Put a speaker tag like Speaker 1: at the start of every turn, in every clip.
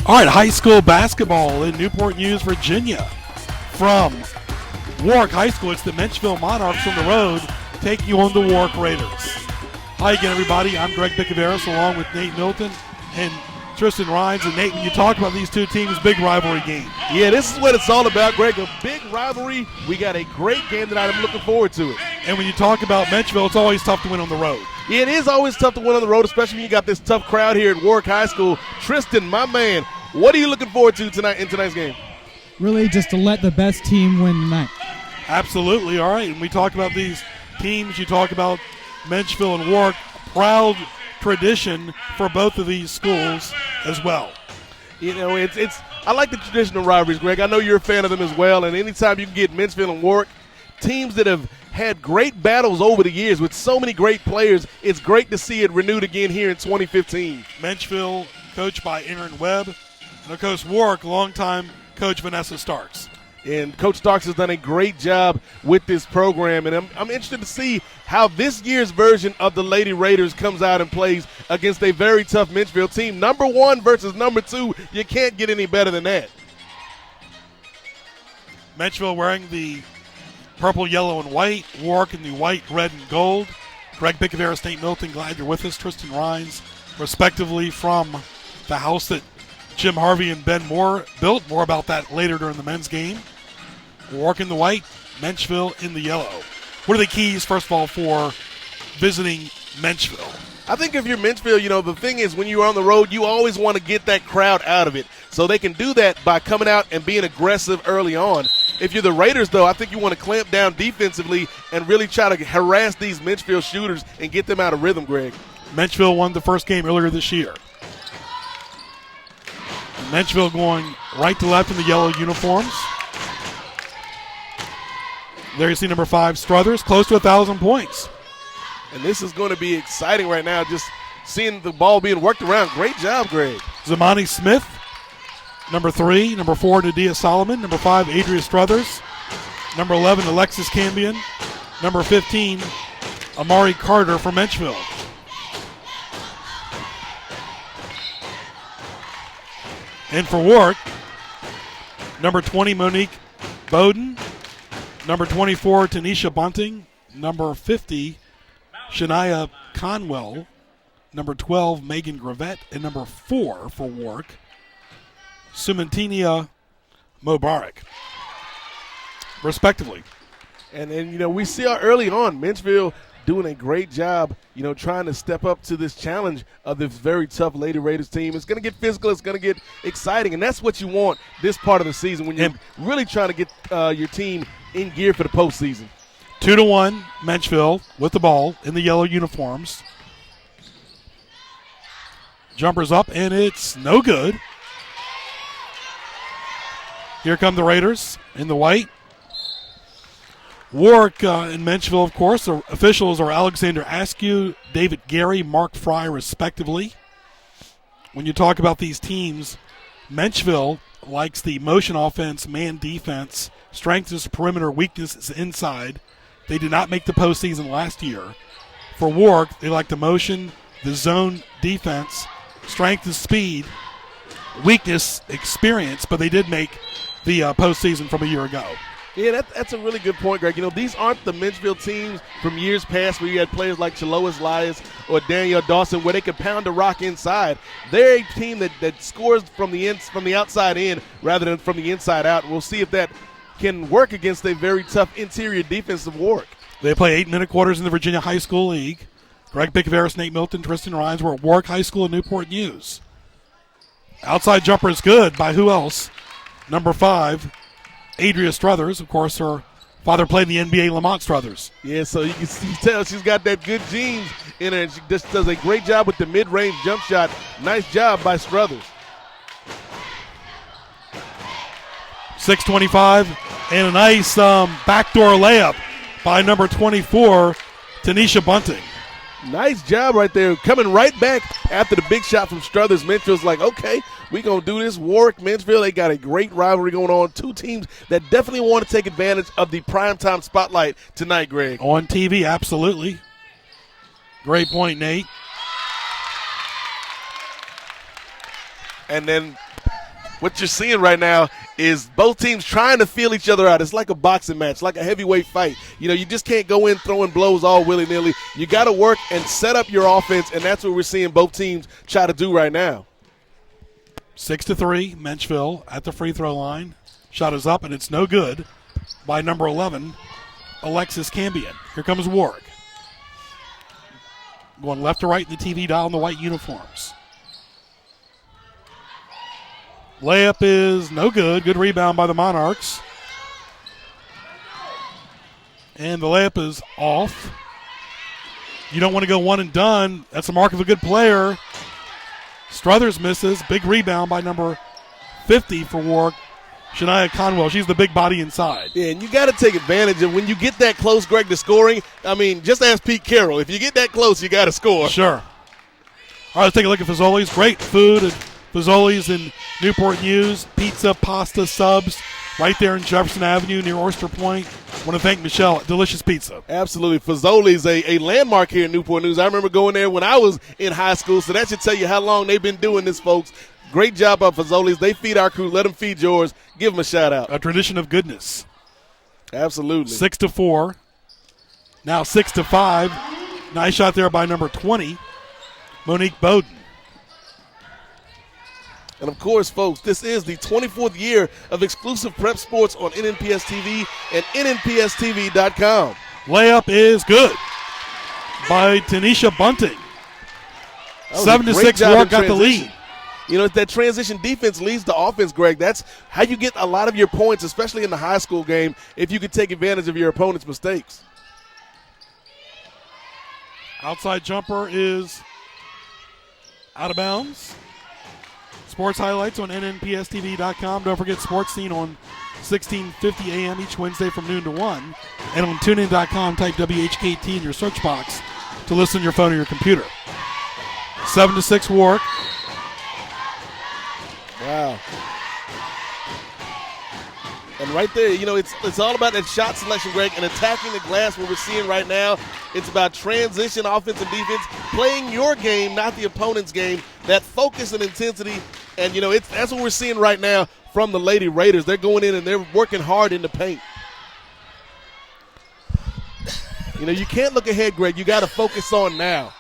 Speaker 1: All right, high school basketball in Newport News, Virginia. From Warwick High School, it's the Menchville Monarchs on the road taking on the Warwick Raiders. Hi again, everybody. I'm Greg Bicaveras along with Nate Milton and Tristan Rhines. And Nate, when you talk about these two teams, big rivalry game.
Speaker 2: Yeah, this is what it's all about, Greg. A big rivalry. We got a great game tonight. I'm looking forward to it.
Speaker 1: And when you talk about Menchville, it's always tough to win on the road.
Speaker 2: Yeah, it is always tough to win on the road, especially when you got this tough crowd here at Warwick High School. Tristan, my man, what are you looking forward to tonight in tonight's game?
Speaker 3: Really just to let the best team win tonight.
Speaker 1: Absolutely. All right, and we talk about these teams. You talk about Menchville and Warwick. Proud tradition for both of these schools as well.
Speaker 2: You know, I like the traditional rivalries, Greg. I know you're a fan of them as well, and anytime you can get Menchville and Warwick, teams that have had great battles over the years with so many great players, it's great to see it renewed again here in 2015.
Speaker 1: Menchville, coached by Aaron Webb, and of course Warwick, longtime coach Vanessa Starks.
Speaker 2: And Coach Starks has done a great job with this program, and I'm interested to see how this year's version of the Lady Raiders comes out and plays against a very tough Menchville team. Number 1 versus number 2, you can't get any better than that.
Speaker 1: Menchville wearing the purple, yellow, and white. Warwick in the white, red, and gold. Greg Bicaveras, Nate Milton, glad you're with us. Tristan Rhines, respectively from the house that Jim Harvey and Ben Moore built. More about that later during the men's game. Warwick in the white, Menchville in the yellow. What are the keys, first of all, for visiting Menchville?
Speaker 2: I think if you're Menchville, you know, the thing is when you're on the road, you always want to get that crowd out of it. So they can do that by coming out and being aggressive early on. If you're the Raiders, though, I think you want to clamp down defensively and really try to harass these Menchville shooters and get them out of rhythm, Greg.
Speaker 1: Menchville won the first game earlier this year. Menchville going right to left in the yellow uniforms. There you see number 5, Struthers, close to 1,000 points.
Speaker 2: And this is going to be exciting right now, just seeing the ball being worked around. Great job, Greg.
Speaker 1: Zamani Smith, number 3. Number 4, Nadia Solomon. Number 5, Adria Struthers. Number 11, Alexis Cambion. Number 15, Amari Carter from Menchville. And for Warwick, number 20, Monique Bowden. Number 24, Tanisha Bunting. Number 50, Shania Conwell. Number 12, Megan Gravette. And number 4 for Warwick, Sumantinia Mubarak, respectively.
Speaker 2: And you know, we see early on Menchville doing a great job, you know, trying to step up to this challenge of this very tough Lady Raiders team. It's going to get physical. It's going to get exciting, and that's what you want this part of the season when you're really trying to get your team in gear for the postseason.
Speaker 1: 2-1 Menchville with the ball in the yellow uniforms. Jumpers up, and it's no good. Here come the Raiders in the white. Warwick and Menchville, of course, the officials are Alexander Askew, David Gary, Mark Fry, respectively. When you talk about these teams, Menchville likes the motion offense, man defense. Strength is perimeter, weakness is inside. They did not make the postseason last year. For Warwick, they like the motion, the zone defense. Strength is speed, weakness, experience, but they did make the postseason from a year ago.
Speaker 2: Yeah, that's a really good point, Greg. You know, these aren't the Menchville teams from years past where you had players like Chilois Elias or Danielle Dawson where they could pound the rock inside. They're a team that scores from the outside in rather than from the inside out. We'll see if that can work against a very tough interior defense of Warwick.
Speaker 1: They play 8-minute quarters in the Virginia High School League. Greg Bicaveras, Nate Milton, Tristan Rhines. We're at Warwick High School in Newport News. Outside jumper is good by who else? Number 5, Adria Struthers. Of course, her father played in the NBA, Lamont Struthers.
Speaker 2: Yeah, so you can tell she's got that good genes in her, and she just does a great job with the mid-range jump shot. Nice job by Struthers.
Speaker 1: 6:25, and a nice backdoor layup by number 24, Tanisha Bunting.
Speaker 2: Nice job right there. Coming right back after the big shot from Struthers. Menchville's like, okay, we're going to do this. Warwick, Menchville, they got a great rivalry going on. Two teams that definitely want to take advantage of the primetime spotlight tonight, Greg.
Speaker 1: On TV, absolutely. Great point, Nate.
Speaker 2: And then what you're seeing right now is both teams trying to feel each other out. It's like a boxing match, like a heavyweight fight. You just can't go in throwing blows all willy-nilly. You got to work and set up your offense, and that's what we're seeing both teams try to do right now.
Speaker 1: 6-3, Menchville at the free throw line. Shot is up, and it's no good by number 11, Alexis Cambion. Here comes Warwick. Going left to right in the TV dial in the white uniforms. Layup is no good. Good rebound by the Monarchs. And the layup is off. You don't want to go one and done. That's the mark of a good player. Struthers misses. Big rebound by number 50 for Warwick, Shania Conwell. She's the big body inside.
Speaker 2: Yeah, and you got to take advantage of when you get that close, Greg, to scoring. I mean, just ask Pete Carroll. If you get that close, you got to score.
Speaker 1: Sure. All right, let's take a look at Fazoli's. Great food at Fazoli's in Newport News. Pizza, pasta, subs, right there in Jefferson Avenue near Oyster Point. Want to thank Michelle. Delicious pizza.
Speaker 2: Absolutely. Fazoli's a landmark here in Newport News. I remember going there when I was in high school, so that should tell you how long they've been doing this, folks. Great job by Fazoli's. They feed our crew. Let them feed yours. Give them a shout-out.
Speaker 1: A tradition of goodness.
Speaker 2: Absolutely.
Speaker 1: 6-4. Now 6-5. Nice shot there by number 20, Monique Bowden.
Speaker 2: And, of course, folks, this is the 24th year of exclusive prep sports on NNPS TV and NNPSTV.com.
Speaker 1: Layup is good by Tanisha Bunting. 7-6, Warwick got the lead.
Speaker 2: That transition defense leads to offense, Greg. That's how you get a lot of your points, especially in the high school game, if you can take advantage of your opponent's mistakes.
Speaker 1: Outside jumper is out of bounds. Sports highlights on NNPSTV.com. Don't forget Sports Scene on 1650 a.m. each Wednesday from noon to 1. And on TuneIn.com, type WHKT in your search box to listen on your phone or your computer. 7-6 Warwick.
Speaker 2: Wow. And right there, it's all about that shot selection, Greg, and attacking the glass. What we're seeing right now, it's about transition, offense and defense, playing your game, not the opponent's game, that focus and intensity. And, that's what we're seeing right now from the Lady Raiders. They're going in and they're working hard in the paint. You can't look ahead, Greg. You got to focus on now.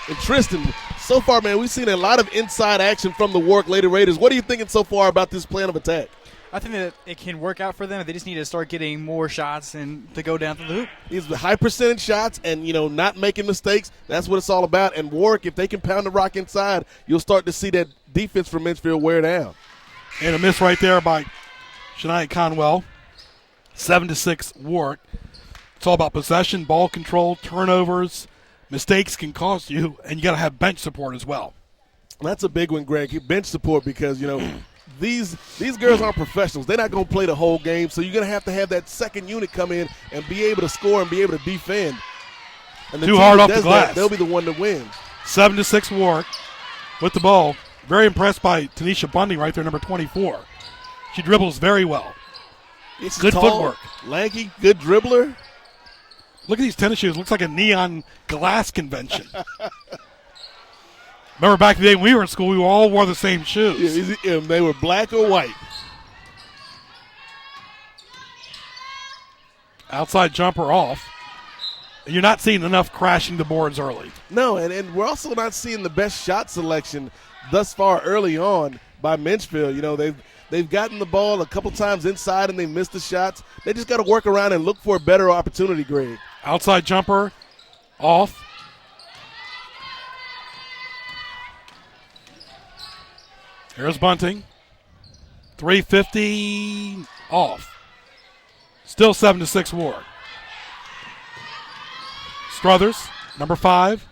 Speaker 2: And Tristan, so far, man, we've seen a lot of inside action from the Warwick Lady Raiders. What are you thinking so far about this plan of attack?
Speaker 4: I think that it can work out for them. They just need to start getting more shots and to go down to the hoop.
Speaker 2: These high percentage shots and, not making mistakes. That's what it's all about. And Warwick, if they can pound the rock inside, you'll start to see that defense from Menchville wear down.
Speaker 1: And a miss right there by Shania Conwell. 7-6 Warwick. It's all about possession, ball control, turnovers. Mistakes can cost you, and you got to have bench support as well.
Speaker 2: That's a big one, Greg. Bench support because, these girls aren't professionals. They're not going to play the whole game, so you're going to have that second unit come in and be able to score and be able to defend. And
Speaker 1: Too hard off the glass.
Speaker 2: They'll be the one to win.
Speaker 1: 7-6 Warwick with the ball. Very impressed by Tanisha Bunting right there, number 24. She dribbles very well.
Speaker 2: It's
Speaker 1: good
Speaker 2: tall,
Speaker 1: footwork.
Speaker 2: Lanky, good dribbler.
Speaker 1: Look at these tennis shoes. Looks like a neon glass convention. Remember back in the day when we were in school, we all wore the same shoes.
Speaker 2: Yeah, they were black or white.
Speaker 1: Outside jumper off. And you're not seeing enough crashing the boards early.
Speaker 2: No, and we're also not seeing the best shot selection thus far early on by Menchville. They've gotten the ball a couple times inside and they missed the shots. They just got to work around and look for a better opportunity, Greg.
Speaker 1: Outside jumper off. Here's Bunting. 350 off. Still 7-6 Warwick. Struthers, number 5.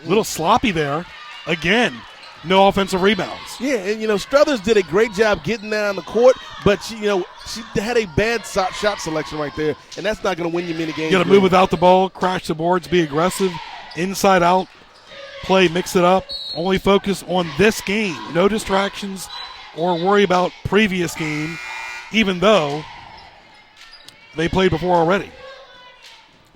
Speaker 1: A little sloppy there. Again, no offensive rebounds.
Speaker 2: Yeah, and, Struthers did a great job getting down the court, but, she had a bad shot selection right there, and that's not going to win you many games.
Speaker 1: You got to move without the ball, crash the boards, be aggressive, inside out, play, mix it up. Only focus on this game. No distractions or worry about previous game, even though they played before already.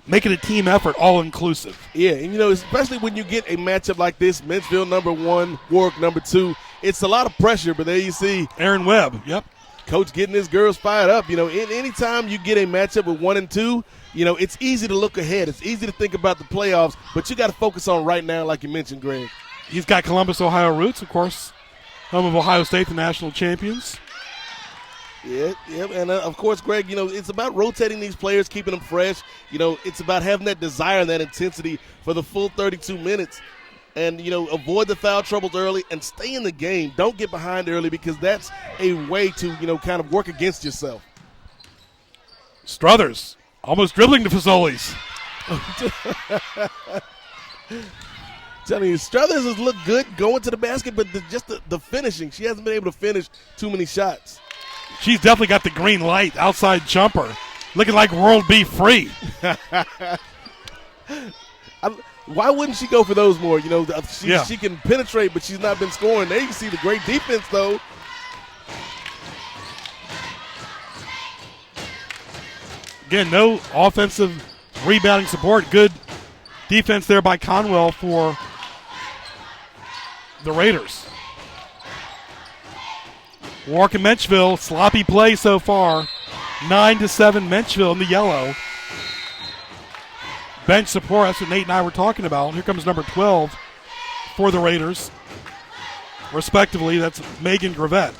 Speaker 1: Make it a team effort, all-inclusive.
Speaker 2: Yeah, and, especially when you get a matchup like this, Menchville number 1, Warwick number 2, it's a lot of pressure, but there you see
Speaker 1: Aaron Webb, yep.
Speaker 2: Coach getting his girls fired up. Anytime you get a matchup with 1 and 2, it's easy to look ahead. It's easy to think about the playoffs, but you got to focus on right now, like you mentioned, Greg.
Speaker 1: He's got Columbus, Ohio roots, of course, home of Ohio State, the national champions.
Speaker 2: Yeah, and of course, Greg, it's about rotating these players, keeping them fresh. It's about having that desire and that intensity for the full 32 minutes. And, avoid the foul troubles early and stay in the game. Don't get behind early because that's a way to, kind of work against yourself.
Speaker 1: Struthers almost dribbling to Fazoli's.
Speaker 2: Telling you, Struthers has looked good going to the basket, but just the finishing. She hasn't been able to finish too many shots.
Speaker 1: She's definitely got the green light, outside jumper, looking like World B free.
Speaker 2: Why wouldn't she go for those more?
Speaker 1: Yeah.
Speaker 2: She can penetrate, but she's not been scoring. There you can see the great defense, though.
Speaker 1: Again, no offensive rebounding support. Good defense there by Conwell for the Raiders. Warwick and Menchville, sloppy play so far. 9-7 Menchville in the yellow. Bench support, that's what Nate and I were talking about. Here comes number 12 for the Raiders. Respectively, that's Megan Gravett.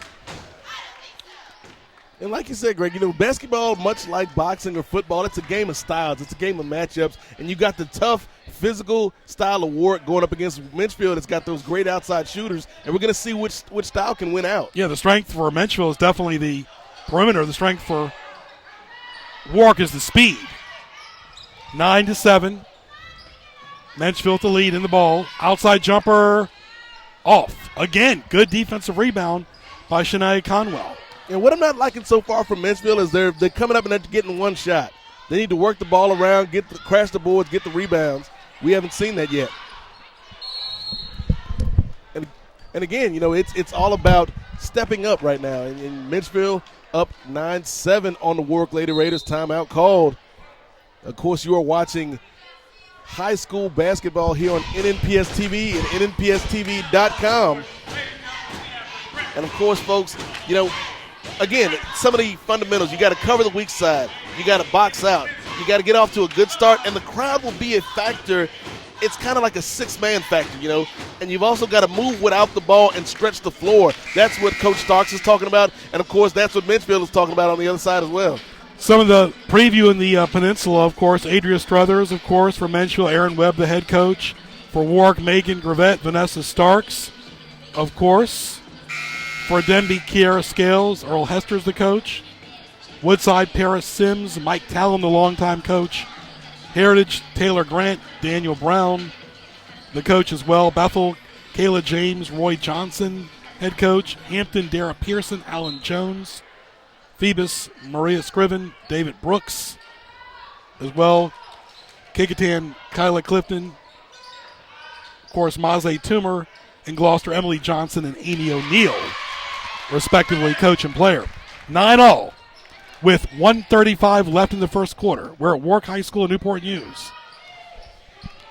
Speaker 2: And like you said, Greg, basketball, much like boxing or football, it's a game of styles. It's a game of matchups. And you got the tough, physical style of Warwick going up against Menchville that's got those great outside shooters. And we're going to see which style can win out.
Speaker 1: Yeah, the strength for Menchville is definitely the perimeter. The strength for Warwick is the speed. 9-7. Menchville with the lead in the ball. Outside jumper off. Again, good defensive rebound by Shania Conwell.
Speaker 2: And what I'm not liking so far from Menchville is they're coming up and they're getting one shot. They need to work the ball around, crash the boards, get the rebounds. We haven't seen that yet. And again, it's all about stepping up right now. And Menchville up 9-7 on the Warwick Lady Raiders. Timeout called. Of course, you are watching high school basketball here on NNPS TV and NNPSTV.com. And, of course, folks, again, some of the fundamentals. You got to cover the weak side. You got to box out. You got to get off to a good start. And the crowd will be a factor. It's kind of like a six-man factor, And you've also got to move without the ball and stretch the floor. That's what Coach Starks is talking about. And, of course, that's what Menchville is talking about on the other side as well.
Speaker 1: Some of the preview in the peninsula, of course, Adria Struthers, of course, for Menchville, Aaron Webb, the head coach. For Warwick, Megan Gravett, Vanessa Starks, of course. For Denby, Kiara Scales, Earl Hester's the coach. Woodside, Paris Sims, Mike Tallon, the longtime coach. Heritage, Taylor Grant, Daniel Brown, the coach as well. Bethel, Kayla James, Roy Johnson, head coach. Hampton, Dara Pearson, Alan Jones. Phoebus, Maria Scriven, David Brooks as well. Kekatan, Kyla Clifton. Of course, Maze Toomer and Gloucester, Emily Johnson and Amy O'Neill, respectively, coach and player. 9-0 with 1:35 left in the first quarter. We're at Warwick High School in Newport News.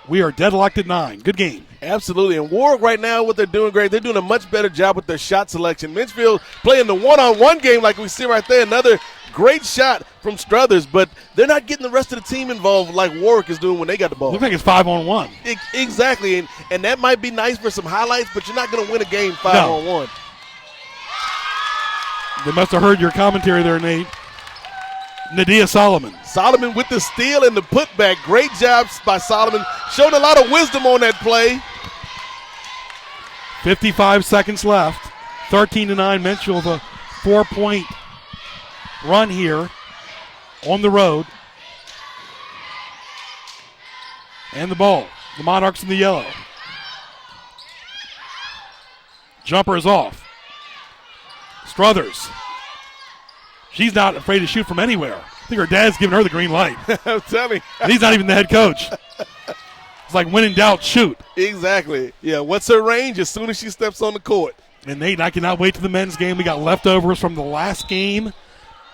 Speaker 1: We are deadlocked at 9. Good game.
Speaker 2: Absolutely. And Warwick right now, what they're doing great, they're doing a much better job with their shot selection. Menchville playing the one-on-one game like we see right there. Another great shot from Struthers, but they're not getting the rest of the team involved like Warwick is doing when they got the ball.
Speaker 1: Looks like it's 5-on-1.
Speaker 2: Exactly. And that might be nice for some highlights, but you're not going to win a game 5-on-1.
Speaker 1: They must have heard your commentary there, Nate. Nadia Solomon.
Speaker 2: Solomon with the steal and the putback. Great job by Solomon. Showed a lot of wisdom on that play.
Speaker 1: 55 seconds left. 13-9 Menchville with a 4-point run here on the road. And the ball. The Monarchs in the yellow. Jumper is off. Struthers. She's not afraid to shoot from anywhere. I think her dad's giving her the green light.
Speaker 2: I'm telling you.
Speaker 1: And he's not even the head coach. It's like when in doubt, shoot.
Speaker 2: Exactly. Yeah, what's her range as soon as she steps on the court?
Speaker 1: And Nate, I cannot wait to the men's game. We got leftovers from the last game.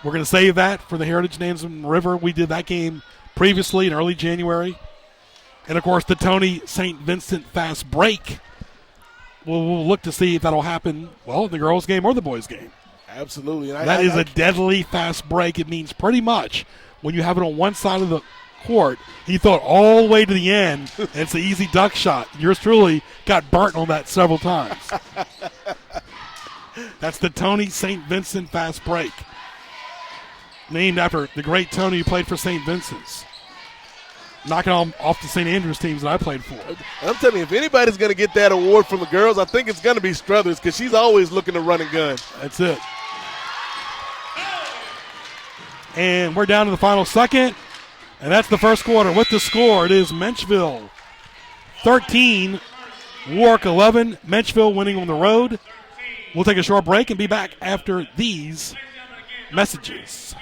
Speaker 1: We're going to save that for the Heritage Nansemond River. We did that game previously in early January. And, of course, the Tony St. Vincent Fast Break we'll look to see if that'll happen, well, in the girls' game or the boys' game.
Speaker 2: Absolutely.
Speaker 1: That is a deadly fast break. It means pretty much when you have it on one side of the court, he thought all the way to the end, and it's an easy duck shot. Yours truly got burnt on that several times. That's the Tony St. Vincent fast break, named after the great Tony who played for St. Vincent's. Knocking off the St. Andrews teams that I played for.
Speaker 2: I'm telling you, if anybody's going to get that award from the girls, I think it's going to be Struthers because she's always looking to run and gun.
Speaker 1: That's it. And we're down to the final second, and that's the first quarter. With the score, it is Menchville 13, Warwick 11. Menchville winning on the road. We'll take a short break and be back after these messages.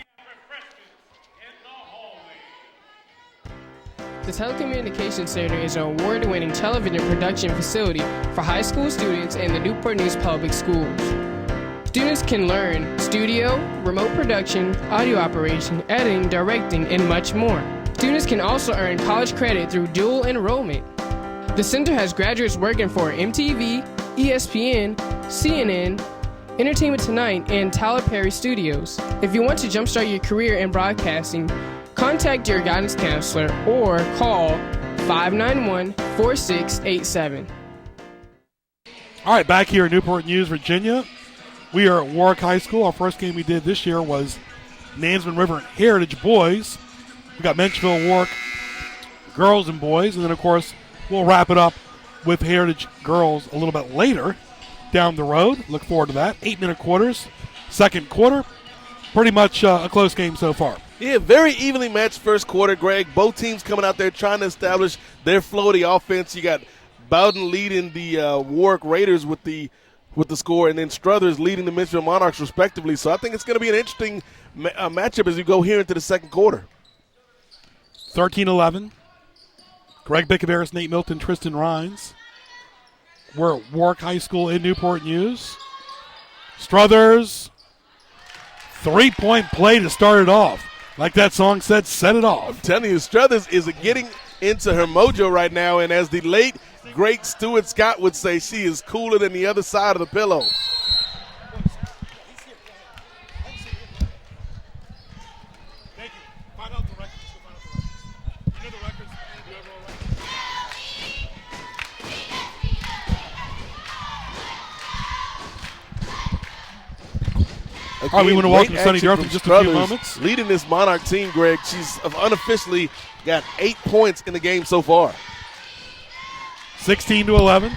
Speaker 5: The Telecommunications Center is an award-winning television production facility for high school students in the Newport News Public Schools. Students can learn studio, remote production, audio operation, editing, directing, and much more. Students can also earn college credit through dual enrollment. The center has graduates working for MTV, ESPN, CNN, Entertainment Tonight, and Tyler Perry Studios. If you want to jumpstart your career in broadcasting, contact your guidance counselor or call 591-4687.
Speaker 1: All right, back here in Newport News, Virginia. We are at Warwick High School. Our first game we did this year was Nansemond River Heritage Boys. We got Menchville Warwick girls and boys, and then, of course, we'll wrap it up with Heritage girls a little bit later down the road. Look forward to that. 8-minute quarters, second quarter. Pretty much a close game so far.
Speaker 2: Yeah, very evenly matched first quarter, Greg. Both teams coming out there trying to establish their flow of the offense. You got Bowden leading the Warwick Raiders with the score, and then Struthers leading the Menchville Monarchs respectively. So I think it's going to be an interesting matchup as we go here into the second quarter.
Speaker 1: 13-11. Greg Bickaveris, Nate Milton, Tristan Rhines. We're at Warwick High School in Newport News. Struthers, three-point play to start it off. Like that song said, set it off.
Speaker 2: I'm telling you, Struthers is getting into her mojo right now, and as the late, great Stuart Scott would say, she is cooler than the other side of the pillow.
Speaker 1: Thank you. Find out the records. You know the records? You have all records? All right, we want to welcome Sonny Durfee in just a few moments.
Speaker 2: Leading this Monarch team, Greg. She's unofficially got 8 points in the game so far.
Speaker 1: 16-11.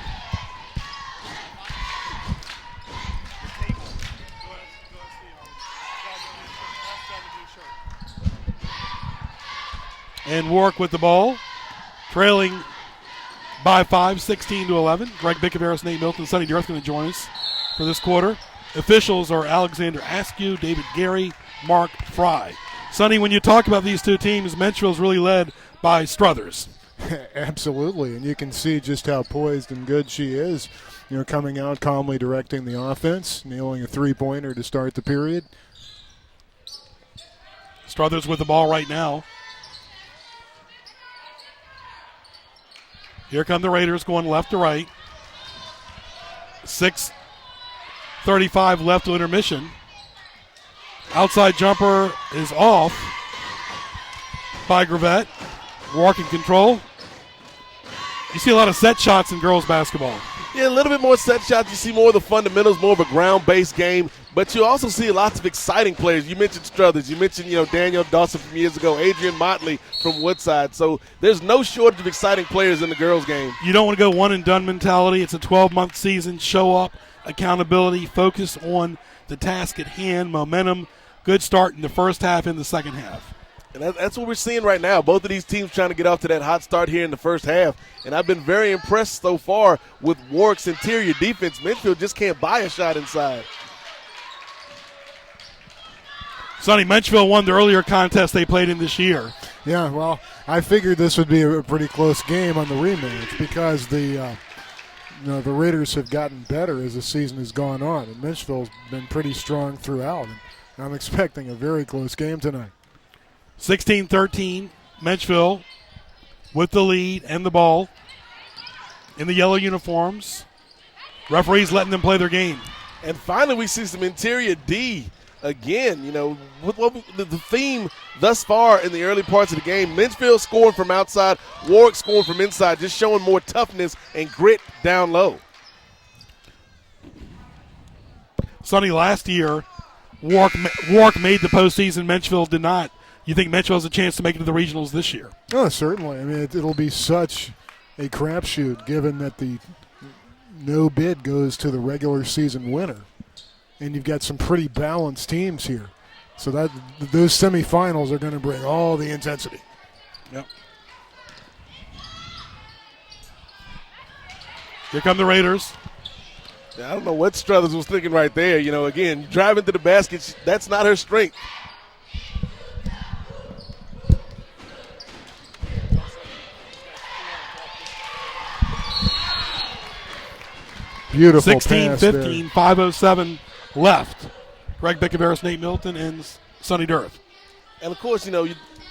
Speaker 1: And Warwick with the ball, trailing by 5, 16-11. Greg Bickaveris, Nate Milton, Sonny Durfee going to join us for this quarter. Officials are Alexander Askew, David Gary, Mark Fry. Sonny, when you talk about these two teams, Menchville's really led by Struthers.
Speaker 6: Absolutely, and you can see just how poised and good she is. You know, coming out calmly directing the offense, nailing a three-pointer to start the period.
Speaker 1: Struthers with the ball right now. Here come the Raiders going left to right. 6:35 left to intermission. Outside jumper is off by Gravette. Warwick in control. You see a lot of set shots in girls basketball.
Speaker 2: Yeah, a little bit more set shots. You see more of the fundamentals, more of a ground-based game. But you also see lots of exciting players. You mentioned Struthers. You mentioned, Danielle Dawson from years ago, Adrian Motley from Woodside. So there's no shortage of exciting players in the girls' game.
Speaker 1: You don't want to go one-and-done mentality. It's a 12-month season. Show up, accountability, focus on the task at hand, momentum. Good start in the first half and the second half.
Speaker 2: And that's what we're seeing right now. Both of these teams trying to get off to that hot start here in the first half. And I've been very impressed so far with Warwick's interior defense. Menchville just can't buy a shot inside.
Speaker 1: Sonny, Menchville won the earlier contest they played in this year.
Speaker 6: Yeah, well, I figured this would be a pretty close game on the rematch because the Raiders have gotten better as the season has gone on. And Menchville's been pretty strong throughout. And I'm expecting a very close game tonight.
Speaker 1: 16-13, Menchville with the lead and the ball in the yellow uniforms. Referees letting them play their game.
Speaker 2: And finally, we see some interior D again. You know, the theme thus far in the early parts of the game, Menchville scoring from outside, Warwick scoring from inside, just showing more toughness and grit down low.
Speaker 1: Sonny, last year, Warwick made the postseason. Menchville did not. You think Menchville has a chance to make it to the regionals this year?
Speaker 6: Oh, certainly. I mean, it'll be such a crapshoot given that the no bid goes to the regular season winner. And you've got some pretty balanced teams here. So that those semifinals are going to bring all the intensity.
Speaker 1: Yep. Here come the Raiders.
Speaker 2: I don't know what Struthers was thinking right there. You know, again, driving to the basket, that's not her strength.
Speaker 6: Beautiful
Speaker 1: 16-15, 5:07 left. Greg Bickaveris, Nate Milton, and Sonny Durth.
Speaker 2: And, of course, you know,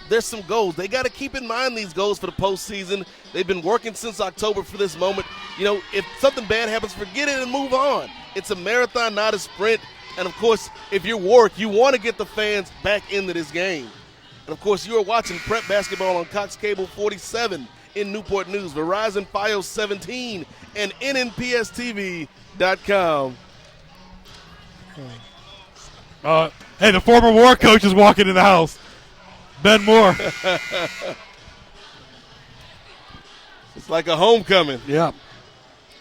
Speaker 2: there's some goals. They got to keep in mind these goals for the postseason. They've been working since October for this moment. You know, if something bad happens, forget it and move on. It's a marathon, not a sprint. And, of course, if you're Warwick, you want to get the fans back into this game. And, of course, you are watching Prep Basketball on Cox Cable 47 in Newport News, Verizon Fios 17, and NNPSTV.com.
Speaker 1: Hey, the former War coach is walking in the house. Ben Moore.
Speaker 2: It's like a homecoming.
Speaker 1: Yeah.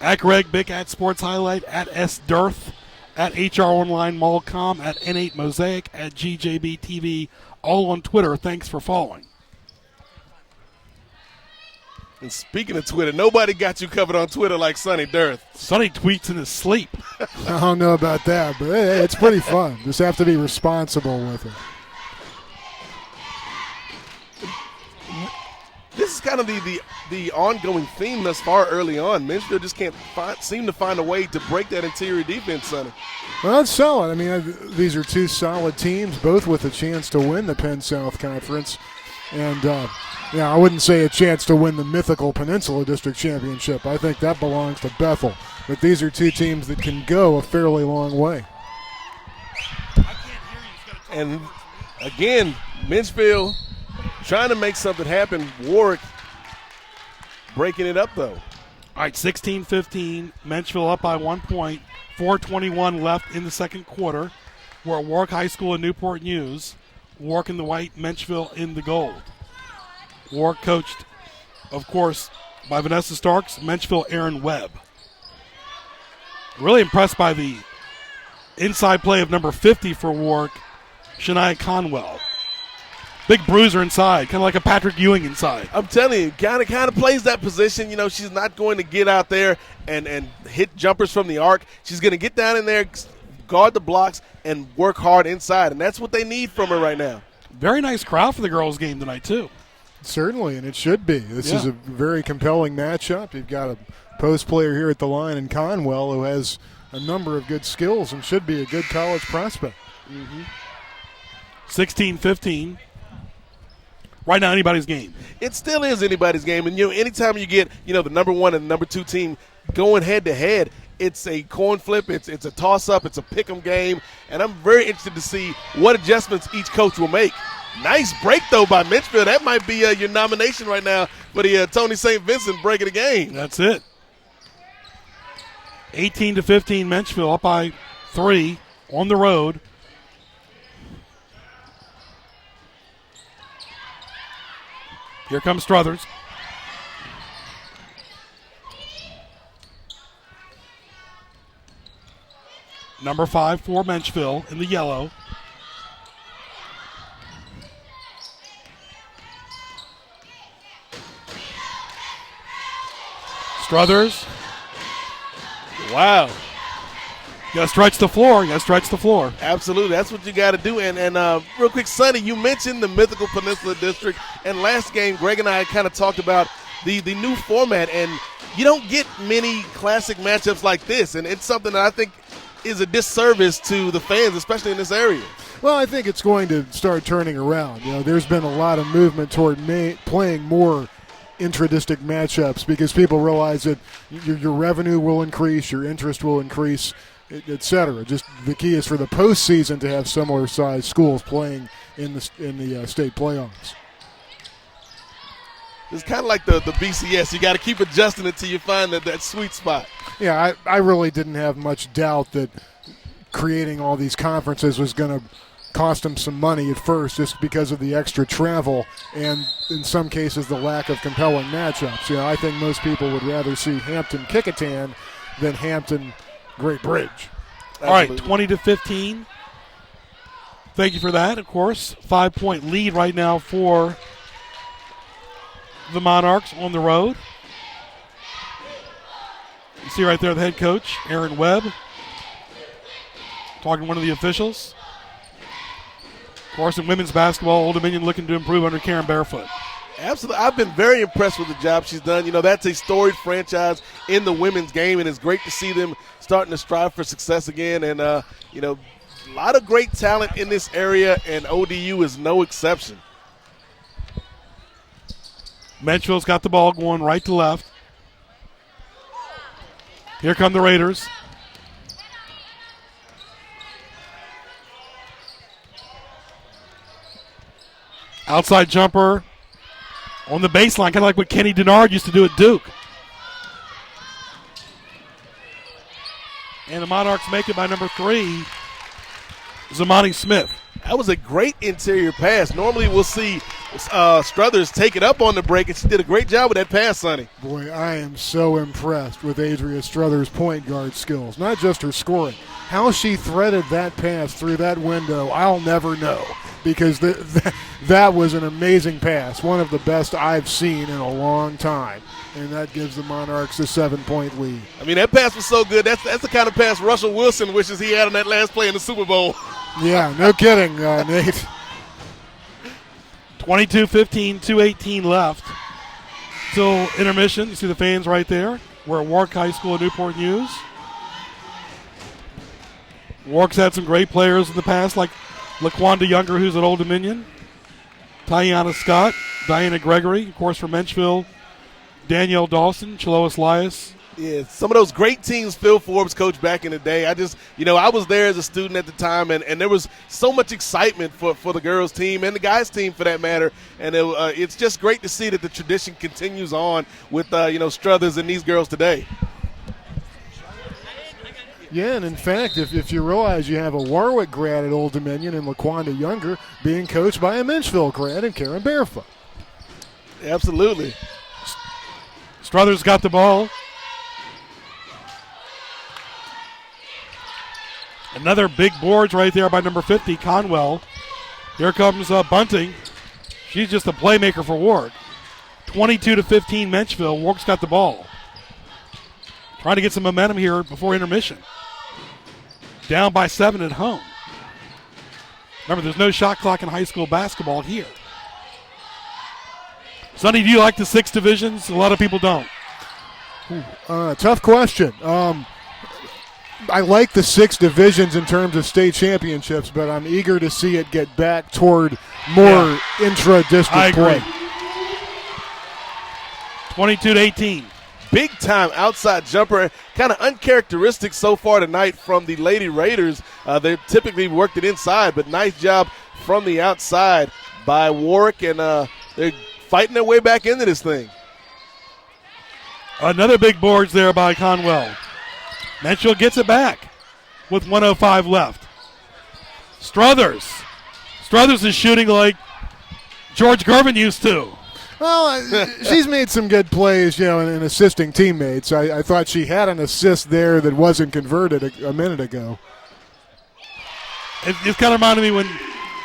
Speaker 1: At Greg Bick, at Sports Highlight, at S. Durth, at HR Online Mallcom, at N8 Mosaic, at GJB TV, all on Twitter. Thanks for following.
Speaker 2: And speaking of Twitter, nobody got you covered on Twitter like Sonny Durth.
Speaker 1: Sonny tweets in his sleep.
Speaker 6: I don't know about that, but hey, it's pretty fun. Just have to be responsible with it.
Speaker 2: This is kind of the ongoing theme thus far early on. Menchville just can't seem to find a way to break that interior defense, Sonny.
Speaker 6: Well, it's solid. I mean, these are two solid teams, both with a chance to win the Penn South Conference. And, I wouldn't say a chance to win the mythical Peninsula District Championship. I think that belongs to Bethel. But these are two teams that can go a fairly long way.
Speaker 2: And, again, Menchville trying to make something happen. Warwick breaking it up, though.
Speaker 1: All right, 16-15. Menchville up by 1 point. 4:21 left in the second quarter. We're at Warwick High School in Newport News. Warwick in the white, Menchville in the gold. Warwick coached, of course, by Vanessa Starks, Menchville Aaron Webb. Really impressed by the inside play of number 50 for Warwick, Shania Conwell. Big bruiser inside, kind of like a Patrick Ewing inside.
Speaker 2: I'm telling you, kind of plays that position. You know, she's not going to get out there and hit jumpers from the arc. She's going to get down in there, guard the blocks, and work hard inside, and that's what they need from her right now.
Speaker 1: Very nice crowd for the girls' game tonight, too.
Speaker 6: Certainly, and it should be. This is a very compelling matchup. You've got a post player here at the line in Conwell who has a number of good skills and should be a good college prospect.
Speaker 1: 16-15. Right now, anybody's game.
Speaker 2: It still is anybody's game, and anytime you get the number one and the number two team going head to head, it's a coin flip, it's a toss up, it's a pick 'em game, and I'm very interested to see what adjustments each coach will make. Nice break though by Menchville. That might be your nomination right now for the Tony St. Vincent break of the game.
Speaker 1: That's it. 18-15, Menchville up by 3 on the road. Here comes Struthers. Number 5 for Menchville in the yellow. Struthers.
Speaker 2: Wow.
Speaker 1: You got to stretch the floor.
Speaker 2: Absolutely. That's what you got to do. And real quick, Sonny, you mentioned the mythical Peninsula District. And last game, Greg and I kind of talked about the new format. And you don't get many classic matchups like this. And it's something that I think is a disservice to the fans, especially in this area.
Speaker 6: Well, I think it's going to start turning around. There's been a lot of movement toward playing more intra-district matchups because people realize that your revenue will increase, your interest will increase, et cetera. Just the key is for the postseason to have similar-sized schools playing in the state playoffs.
Speaker 2: It's kind of like the BCS. You got to keep adjusting until you find that sweet spot.
Speaker 6: Yeah, I really didn't have much doubt that creating all these conferences was going to cost them some money at first just because of the extra travel and in some cases the lack of compelling matchups. You know, I think most people would rather see Hampton-Kickintan than Hampton-Great Bridge.
Speaker 1: All right, 20-15. Thank you for that. Of course, 5-point lead right now for the Monarchs on the road. You see right there the head coach, Aaron Webb, talking to one of the officials. Of course, in women's basketball, Old Dominion looking to improve under Karen Barefoot.
Speaker 2: Absolutely. I've been very impressed with the job she's done. You know, that's a storied franchise in the women's game, and it's great to see them starting to strive for success again. And, you know, a lot of great talent in this area, and ODU is no exception.
Speaker 1: Menchville's got the ball going right to left. Here come the Raiders. Outside jumper on the baseline, kind of like what Kenny Denard used to do at Duke. And the Monarchs make it by number 3, Zamani Smith.
Speaker 2: That was a great interior pass. Normally we'll see Struthers take it up on the break, and she did a great job with that pass, Sonny.
Speaker 6: Boy, I am so impressed with Adria Struthers' point guard skills, not just her scoring. How she threaded that pass through that window, I'll never know, because that was an amazing pass, one of the best I've seen in a long time, and that gives the Monarchs a 7-point lead.
Speaker 2: I mean, that pass was so good. That's the kind of pass Russell Wilson wishes he had on that last play in the Super Bowl.
Speaker 6: Yeah, no kidding, Nate.
Speaker 1: 22-15, 2:18 left till intermission. You see the fans right there. We're at Warwick High School at Newport News. Warwick's had some great players in the past, like LaQuanda Younger, who's at Old Dominion, Tiana Scott, Diana Gregory, of course, from Menchville, Danielle Dawson, Chilois Elias.
Speaker 2: Yeah, some of those great teams Phil Forbes coached back in the day. I was there as a student at the time, and there was so much excitement for the girls' team and the guys' team for that matter. And it's just great to see that the tradition continues on with, Struthers and these girls today.
Speaker 6: Yeah, and in fact, if you realize you have a Warwick grad at Old Dominion and LaQuanda Younger being coached by a Menchville grad and Karen Barefoot.
Speaker 2: Absolutely.
Speaker 1: Struthers got the ball. Another big boards right there by number 50, Conwell. Here comes Bunting. She's just a playmaker for Warwick. 22-15 Menchville. Warwick's got the ball. Trying to get some momentum here before intermission. Down by 7 at home. Remember, there's no shot clock in high school basketball here. Sonny, do you like the 6 divisions? A lot of people don't.
Speaker 6: Tough question. I like the 6 divisions in terms of state championships, but I'm eager to see it get back toward more intra-district play.
Speaker 1: 22-18.
Speaker 2: Big time outside jumper, kind of uncharacteristic so far tonight from the Lady Raiders. They typically worked it inside, but nice job from the outside by Warwick, and they're fighting their way back into this thing.
Speaker 1: Another big boards there by Conwell. Menchville gets it back with 1:05 left. Struthers is shooting like George Gervin used to.
Speaker 6: Well, she's made some good plays, in assisting teammates. I thought she had an assist there that wasn't converted a minute ago.
Speaker 1: It kind of reminded me when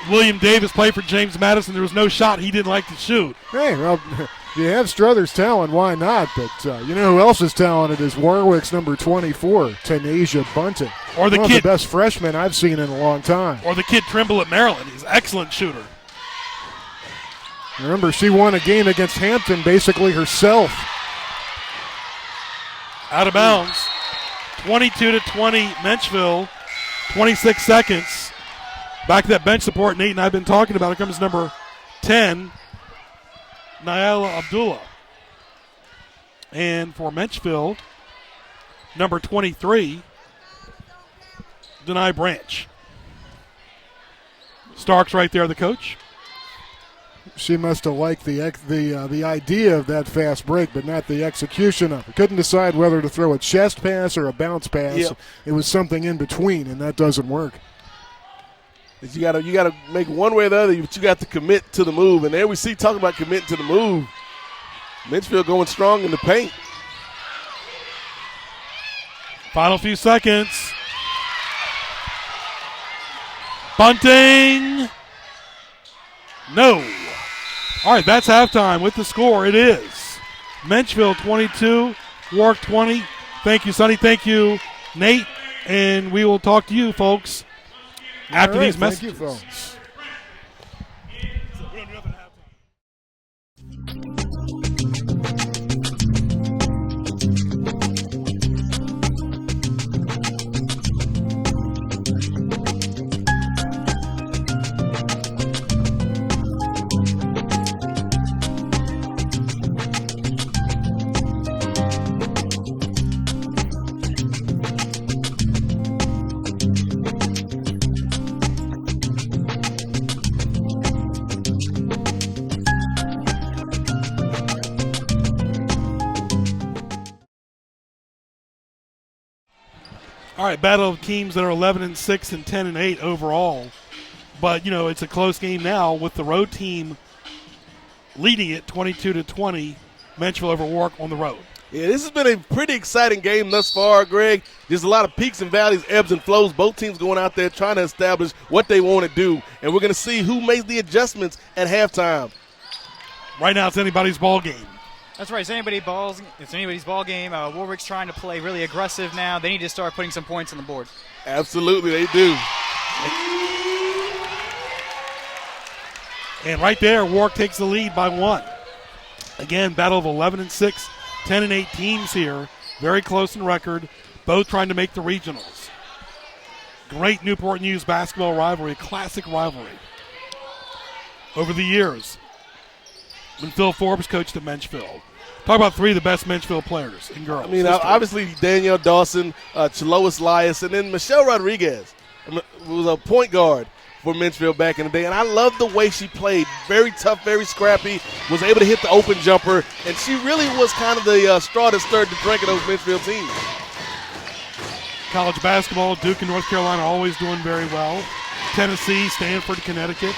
Speaker 1: William Davis played for James Madison. There was no shot he didn't like to shoot.
Speaker 6: Hey, well, you have Struthers' talent, why not? But you know who else is talented is Warwick's number 24, Tanasia Bunting.
Speaker 1: Or the
Speaker 6: one
Speaker 1: kid,
Speaker 6: of the best freshmen I've seen in a long time.
Speaker 1: Or the kid Trimble at Maryland. He's an excellent shooter.
Speaker 6: Remember, she won a game against Hampton basically herself.
Speaker 1: Out of bounds. 22-20 Menchville. 26 seconds. Back to that bench support Nate and I have been talking about. Here comes number 10, Naila Abdullah. And for Menchville, number 23, Denai Branch. Starks right there, the coach.
Speaker 6: She must have liked the idea of that fast break, but not the execution of it. Couldn't decide whether to throw a chest pass or a bounce pass.
Speaker 2: Yep.
Speaker 6: It was something in between, and that doesn't work.
Speaker 2: You gotta make one way or the other, but you got to commit to the move. And there we see talking about committing to the move. Menchville going strong in the paint.
Speaker 1: Final few seconds. Bunting. No. All right, that's halftime. With the score, it is Menchville 22, Warwick 20. Thank you, Sonny. Thank you, Nate. And we will talk to you, folks, after these messages.
Speaker 6: Thank you, folks.
Speaker 1: All right, battle of teams that are 11-6 and 10-8 overall. But, you know, it's a close game now with the road team leading it 22-20, Menchville over Warwick on the road.
Speaker 2: Yeah, this has been a pretty exciting game thus far, Greg. There's a lot of peaks and valleys, ebbs and flows. Both teams going out there trying to establish what they want to do. And we're going to see who makes the adjustments at halftime.
Speaker 1: Right now it's anybody's ball game.
Speaker 4: That's right. It's anybody's ball game. Warwick's trying to play really aggressive now. They need to start putting some points on the board.
Speaker 2: Absolutely, they do.
Speaker 1: And right there, Warwick takes the lead by 1. Again, battle of 11-6, 10-8 teams here. Very close in record, both trying to make the regionals. Great Newport News basketball rivalry, classic rivalry. Over the years, when Phil Forbes coached at Menchville. Talk about 3 of the best Menchville players in girls.
Speaker 2: I mean, obviously Danielle Dawson, Chilois Elias, and then Michelle Rodriguez was a point guard for Menchville back in the day. And I love the way she played. Very tough, very scrappy, was able to hit the open jumper. And she really was kind of the straw that stirred the drink of those Menchville teams.
Speaker 1: College basketball, Duke and North Carolina always doing very well. Tennessee, Stanford, Connecticut.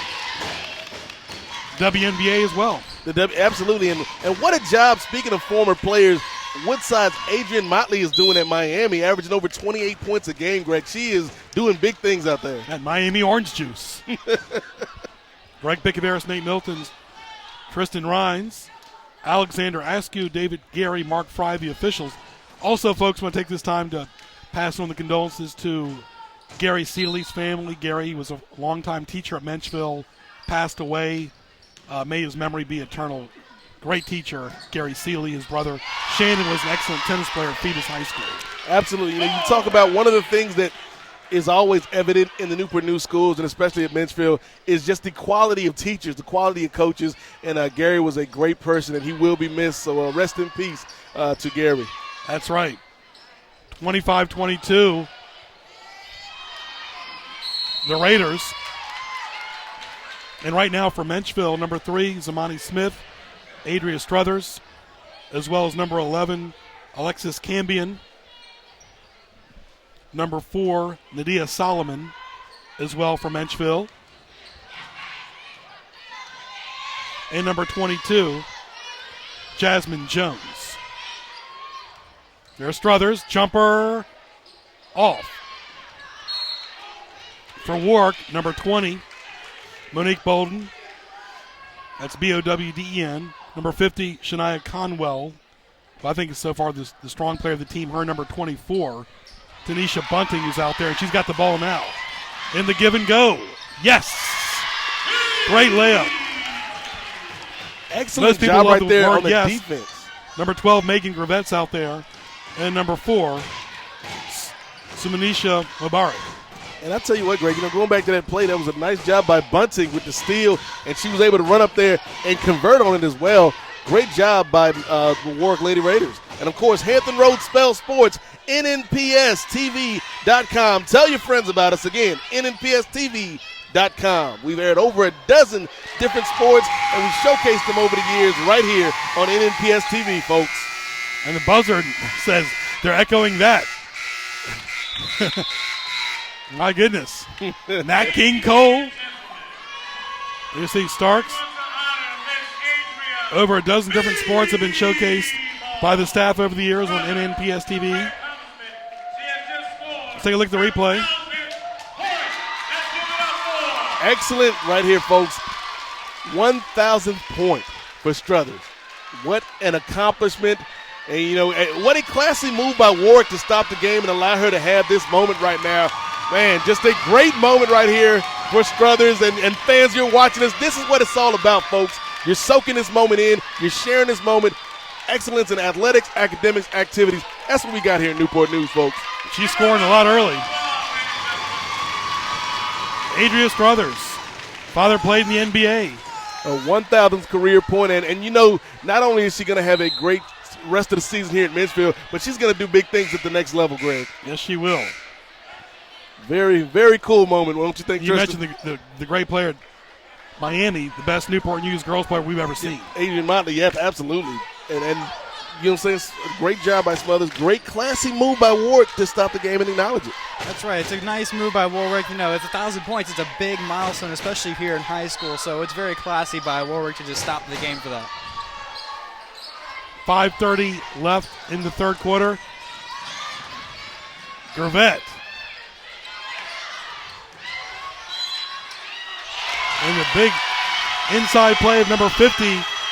Speaker 1: WNBA as well.
Speaker 2: Absolutely, and what a job, speaking of former players, Woodside's Adrian Motley is doing at Miami, averaging over 28 points a game, Greg. She is doing big things out there.
Speaker 1: That Miami orange juice. Greg Pickaveris, Nate Miltons, Tristan Rhines, Alexander Askew, David Gary, Mark Fry, the officials. Also, folks, want to take this time to pass on the condolences to Gary Seeley's family. Gary was a longtime teacher at Menchville, passed away. May his memory be eternal. Great teacher, Gary Seeley. His brother Shannon was an excellent tennis player at Phoebus High School.
Speaker 2: Absolutely. You talk about one of the things that is always evident in the Newport News schools, and especially at Menchville, is just the quality of teachers, the quality of coaches. And Gary was a great person, and he will be missed. So rest in peace to Gary.
Speaker 1: That's right. 25-22. The Raiders. And right now for Menchville, number 3, Zamani Smith, Adria Struthers, as well as number 11, Alexis Cambion. Number 4, Nadia Solomon, as well for Menchville. And number 22, Jasmine Jones. There's Struthers, jumper, off. For Warwick, number 20, Monique Bolden. That's Bowden. Number 50, Shania Conwell, who I think is so far the strong player of the team. Her number 24, Tanisha Bunting, is out there, and she's got the ball now. In the give and go. Yes! Great layup.
Speaker 2: Excellent job right there on the defense.
Speaker 1: Number 12, Megan Gravette's out there. And number 4, Sumanisha Mubarak.
Speaker 2: And I tell you what, Greg, going back to that play, that was a nice job by Bunting with the steal, and she was able to run up there and convert on it as well. Great job by the Warwick Lady Raiders. And, of course, Hampton Road Spell Sports, nnpstv.com. Tell your friends about us again, nnpstv.com. We've aired over a dozen different sports, and we've showcased them over the years right here on NNPS TV, folks.
Speaker 1: And the buzzer says they're echoing that. My goodness. Nat King Cole. You see Starks. Over a dozen different sports have been showcased by the staff over the years on NNPS TV. Let's take a look at the replay.
Speaker 2: Excellent right here, folks. 1,000th point for Struthers. What an accomplishment. And, you know, what a classy move by Warwick to stop the game and allow her to have this moment right now. Man, just a great moment right here for Struthers and fans, you're watching us. This is what it's all about, folks. You're soaking this moment in. You're sharing this moment. Excellence in athletics, academics, activities. That's what we got here in Newport News, folks.
Speaker 1: She's scoring a lot early. Adria Struthers. Father played in the NBA.
Speaker 2: A 1,000th career point. And you know, not only is she going to have a great rest of the season here at Menchville, but she's going to do big things at the next level, Greg.
Speaker 1: Yes, she will.
Speaker 2: Very, very cool moment, don't you think,
Speaker 1: You
Speaker 2: Tristan?
Speaker 1: mentioned the great player at Miami, the best Newport News girls player we've ever seen.
Speaker 2: Adrian Motley, yeah, absolutely. And you know what I'm saying? Great job by Smothers. Great classy move by Warwick to stop the game and acknowledge it.
Speaker 4: That's right. It's a nice move by Warwick. You know, it's 1,000 points. It's a big milestone, especially here in high school. So it's very classy by Warwick to just stop the game for that.
Speaker 1: 5:30 left in the third quarter. Gravette. And the big inside play of number 50,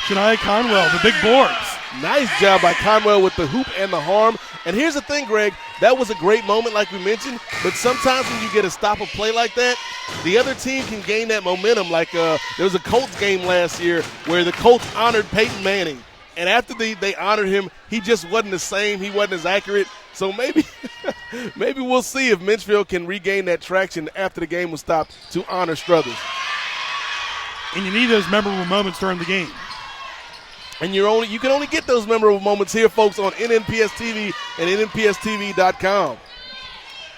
Speaker 1: Shania Conwell, the big boards.
Speaker 2: Nice job by Conwell with the hoop and the harm. And here's the thing, Greg, that was a great moment like we mentioned, but sometimes when you get a stop a play like that, the other team can gain that momentum. Like there was a Colts game last year where the Colts honored Peyton Manning. And after they honored him, he just wasn't the same. He wasn't as accurate. So maybe maybe we'll see if Menchville can regain that traction after the game was stopped to honor Struthers.
Speaker 1: And you need those memorable moments during the game.
Speaker 2: And you can only get those memorable moments here, folks, on NNPS TV and NNPSTV.com.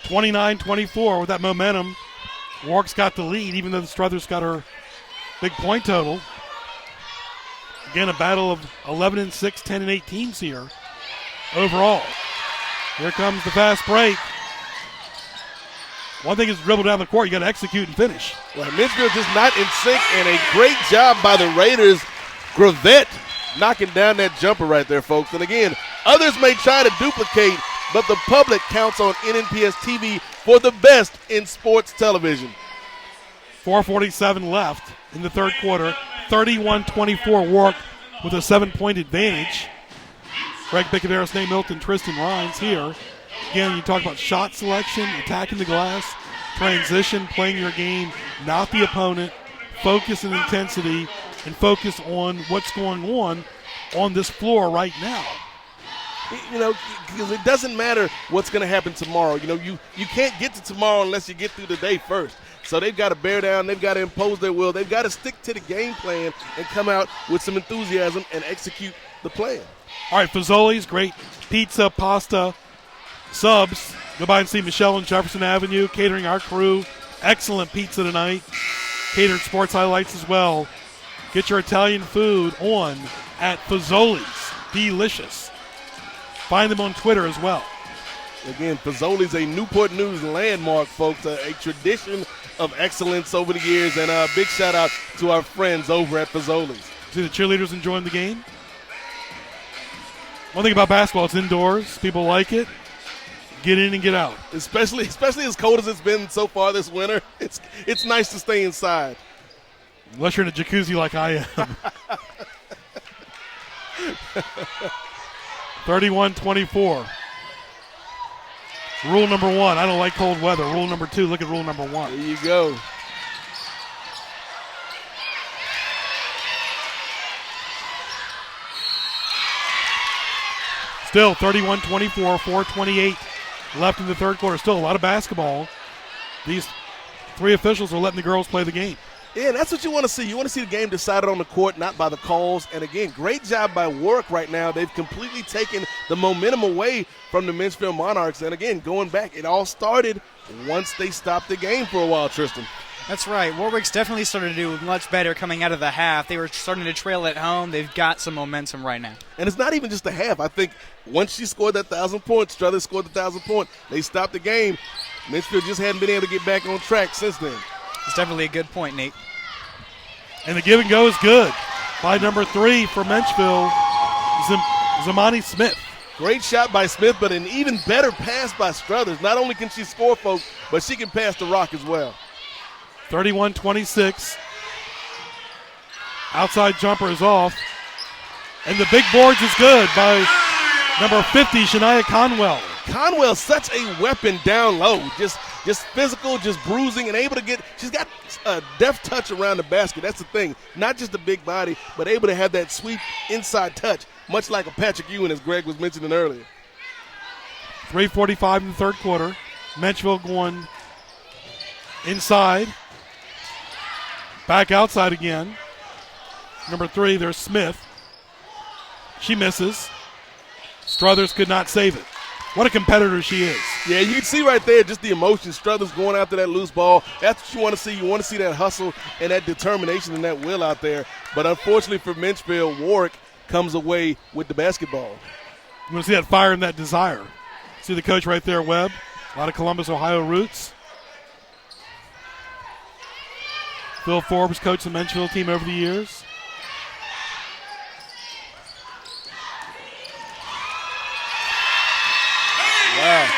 Speaker 1: 29-24 with that momentum. Warwick's got the lead, even though the Struthers got her big point total. Again, a battle of 11-6, 10-8 teams here overall. Here comes the fast break. One thing is dribble down the court. You got to execute and finish.
Speaker 2: Well, Menchville just not in sync, and a great job by the Raiders. Gravette knocking down that jumper right there, folks. And again, others may try to duplicate, but the public counts on NNPS TV for the best in sports television.
Speaker 1: 4:47 left in the third quarter. 31-24 Warwick with a 7-point advantage. Greg Bickaderis, Nate Milton, Tristan Rhines here. Again, you talk about shot selection, attacking the glass, transition, playing your game, not the opponent, focus and intensity, and focus on what's going on this floor right now.
Speaker 2: You know, because it doesn't matter what's going to happen tomorrow. You know, you can't get to tomorrow unless you get through the day first. So they've got to bear down. They've got to impose their will. They've got to stick to the game plan and come out with some enthusiasm and execute the plan.
Speaker 1: All right, Fazoli's, great pizza, pasta, subs. Go by and see Michelle on Jefferson Avenue, catering our crew. Excellent pizza tonight. Catered sports highlights as well. Get your Italian food on at Fazoli's. Delicious. Find them on Twitter as well.
Speaker 2: Again, Fazoli's a Newport News landmark, folks, a tradition of excellence over the years, and a big shout out to our friends over at Fazoli's.
Speaker 1: See the cheerleaders enjoying the game? One thing about basketball, it's indoors. People like it. Get in and get out.
Speaker 2: Especially as cold as it's been so far this winter, it's nice to stay inside.
Speaker 1: Unless you're in a jacuzzi like I am. 31-24. Rule number 1, I don't like cold weather. Rule number 2, look at rule number 1.
Speaker 2: There you go.
Speaker 1: Still 31-24, 4:28 left in the third quarter. Still a lot of basketball. These three officials are letting the girls play the game.
Speaker 2: Yeah, and that's what you want to see. You want to see the game decided on the court, not by the calls. And, again, great job by Warwick right now. They've completely taken the momentum away from the Menchville Monarchs. And, again, going back, it all started once they stopped the game for a while, Tristan.
Speaker 4: That's right. Warwick's definitely started to do much better coming out of the half. They were starting to trail at home. They've got some momentum right now.
Speaker 2: And it's not even just the half. I think once she scored that 1,000 points, Struthers scored the 1,000 points, they stopped the game. Menchville just hadn't been able to get back on track since then.
Speaker 4: It's definitely a good point, Nate.
Speaker 1: And the give and go is good by number 3 for Menchville, Zamani Smith.
Speaker 2: Great shot by Smith, but an even better pass by Struthers. Not only can she score, folks, but she can pass the rock as well.
Speaker 1: 31-26. Outside jumper is off. And the big boards is good by number 50, Shania Conwell.
Speaker 2: Conwell, such a weapon down low. Just physical, just bruising, and able to get – she's got a deft touch around the basket. That's the thing. Not just a big body, but able to have that sweet inside touch, much like a Patrick Ewing, as Greg was mentioning earlier.
Speaker 1: 3:45 in the third quarter. Menchville going inside. Back outside again. Number 3, there's Smith. She misses. Struthers could not save it. What a competitor she is.
Speaker 2: Yeah, you can see right there just the emotion. Struthers going after that loose ball. That's what you want to see. You want to see that hustle and that determination and that will out there. But unfortunately for Menchville, Warwick comes away with the basketball.
Speaker 1: You want to see that fire and that desire. See the coach right there, Webb. A lot of Columbus, Ohio roots. Phil Forbes coached the Menchville team over the years.
Speaker 2: Wow.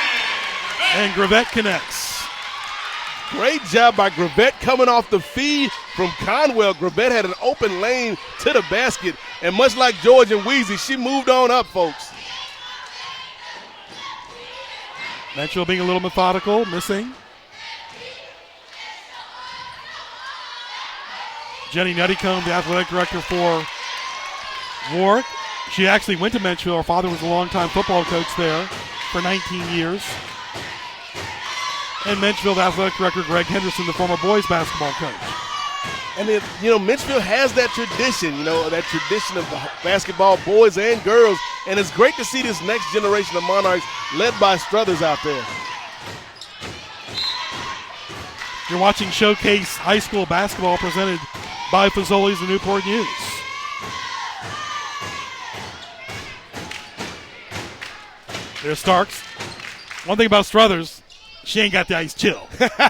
Speaker 1: And Gravette connects.
Speaker 2: Great job by Gravette coming off the feed from Conwell. Gravette had an open lane to the basket, and much like George and Weezy, she moved on up, folks.
Speaker 1: Menchville being a little methodical, missing. Jenny Nuttycombe, the athletic director for Warwick. She actually went to Menchville. Her father was a longtime football coach there for 19 years. And Menchville, the athletic director, Greg Henderson, the former boys basketball coach.
Speaker 2: And then, Menchville has that tradition, that tradition of the basketball, boys and girls. And it's great to see this next generation of Monarchs led by Struthers out there.
Speaker 1: You're watching Showcase High School Basketball presented by Fazoli's and Newport News. There's Starks. One thing about Struthers, she ain't got the ice chill.
Speaker 2: That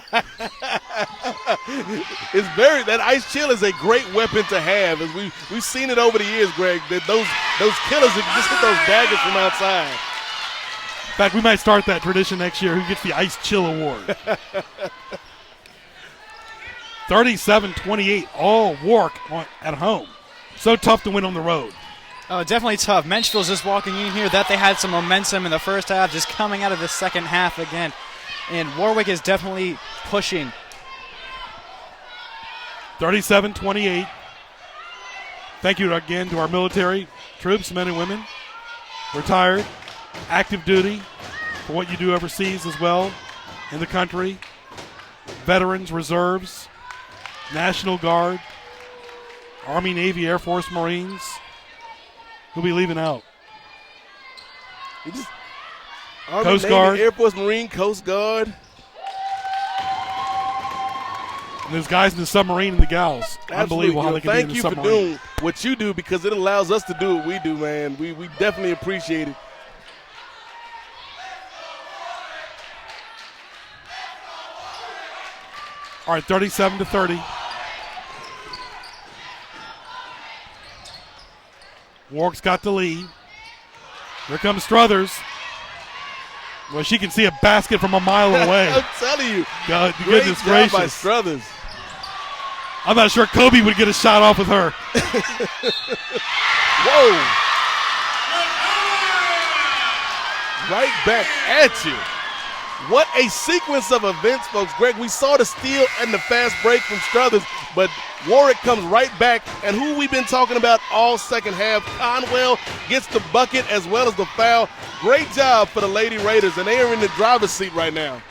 Speaker 2: ice chill is a great weapon to have. As we've seen it over the years, Greg, that those killers that just hit those daggers from outside.
Speaker 1: In fact, we might start that tradition next year. Who gets the ice chill award? 37-28, all Warwick at home. So tough to win on the road.
Speaker 4: Oh, definitely tough. Menchville's just walking in here. That they had some momentum in the first half, just coming out of the second half again. And Warwick is definitely pushing.
Speaker 1: 37-28. Thank you again to our military troops, men and women, retired, active duty, for what you do overseas as well in the country, veterans, reserves, National Guard, Army, Navy, Air Force, Marines. Who'll be leaving out?
Speaker 2: Army,
Speaker 1: Coast
Speaker 2: Navy,
Speaker 1: Guard.
Speaker 2: Air Force, Marine, Coast Guard.
Speaker 1: And there's guys in the submarine and the gals.
Speaker 2: Absolutely.
Speaker 1: Unbelievable how they can be in the
Speaker 2: Thank you
Speaker 1: submarine.
Speaker 2: for doing what you do, because it allows us to do what we do, man. We definitely appreciate it.
Speaker 1: All right, 37-30. Warwick's got the lead. Here comes Struthers. Well, she can see a basket from a mile away.
Speaker 2: I'm telling you.
Speaker 1: God,
Speaker 2: Great
Speaker 1: goodness
Speaker 2: job
Speaker 1: gracious.
Speaker 2: by Struthers.
Speaker 1: I'm not sure Kobe would get a shot off with her.
Speaker 2: Whoa. Right back at you. What a sequence of events, folks. Greg, we saw the steal and the fast break from Struthers, but Warwick comes right back. And who we've been talking about all second half, Conwell gets the bucket as well as the foul. Great job for the Lady Raiders, and they are in the driver's seat right now.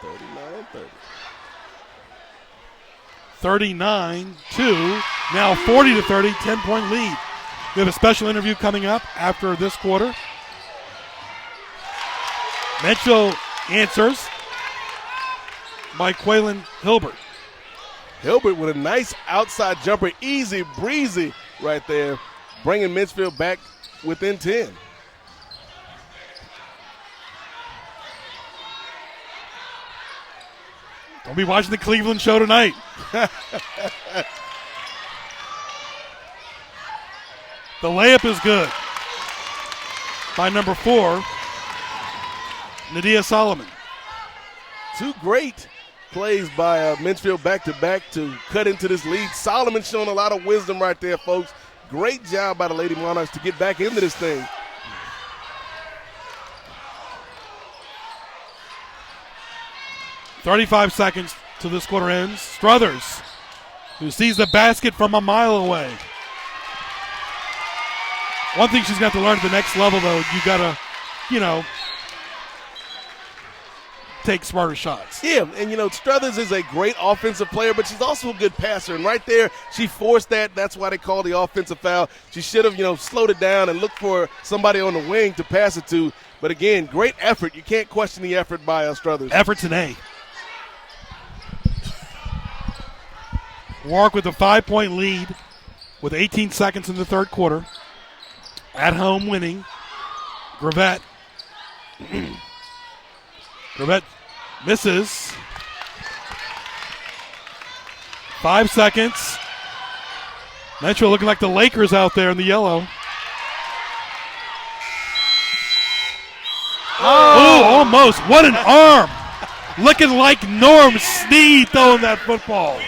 Speaker 2: 39-30.
Speaker 1: 39-2. Now 40-30, 10-point lead. We have a special interview coming up after this quarter. Menchville answers by Quaylen Hilbert.
Speaker 2: Hilbert with a nice outside jumper, easy breezy right there, bringing Menchville back within 10.
Speaker 1: Don't be watching the Cleveland show tonight. The layup is good by number 4, Nadia Solomon.
Speaker 2: Two great plays by Menchville back-to-back to cut into this lead. Solomon showing a lot of wisdom right there, folks. Great job by the Lady Monarchs to get back into this thing.
Speaker 1: .35 seconds till this quarter ends. Struthers, who sees the basket from a mile away. One thing she's got to learn at the next level, though, you got to, take smarter shots.
Speaker 2: Yeah, and Struthers is a great offensive player, but she's also a good passer. And right there, she forced that. That's why they call the offensive foul. She should have, slowed it down and looked for somebody on the wing to pass it to. But again, great effort. You can't question the effort by Struthers.
Speaker 1: Effort's an A. Warwick with a 5-point lead with 18 seconds in the third quarter. At home winning. Gravette. Gravette misses. 5 seconds. Menchville looking like the Lakers out there in the yellow. Oh, almost. What an arm. Looking like Norm Snead throwing that football.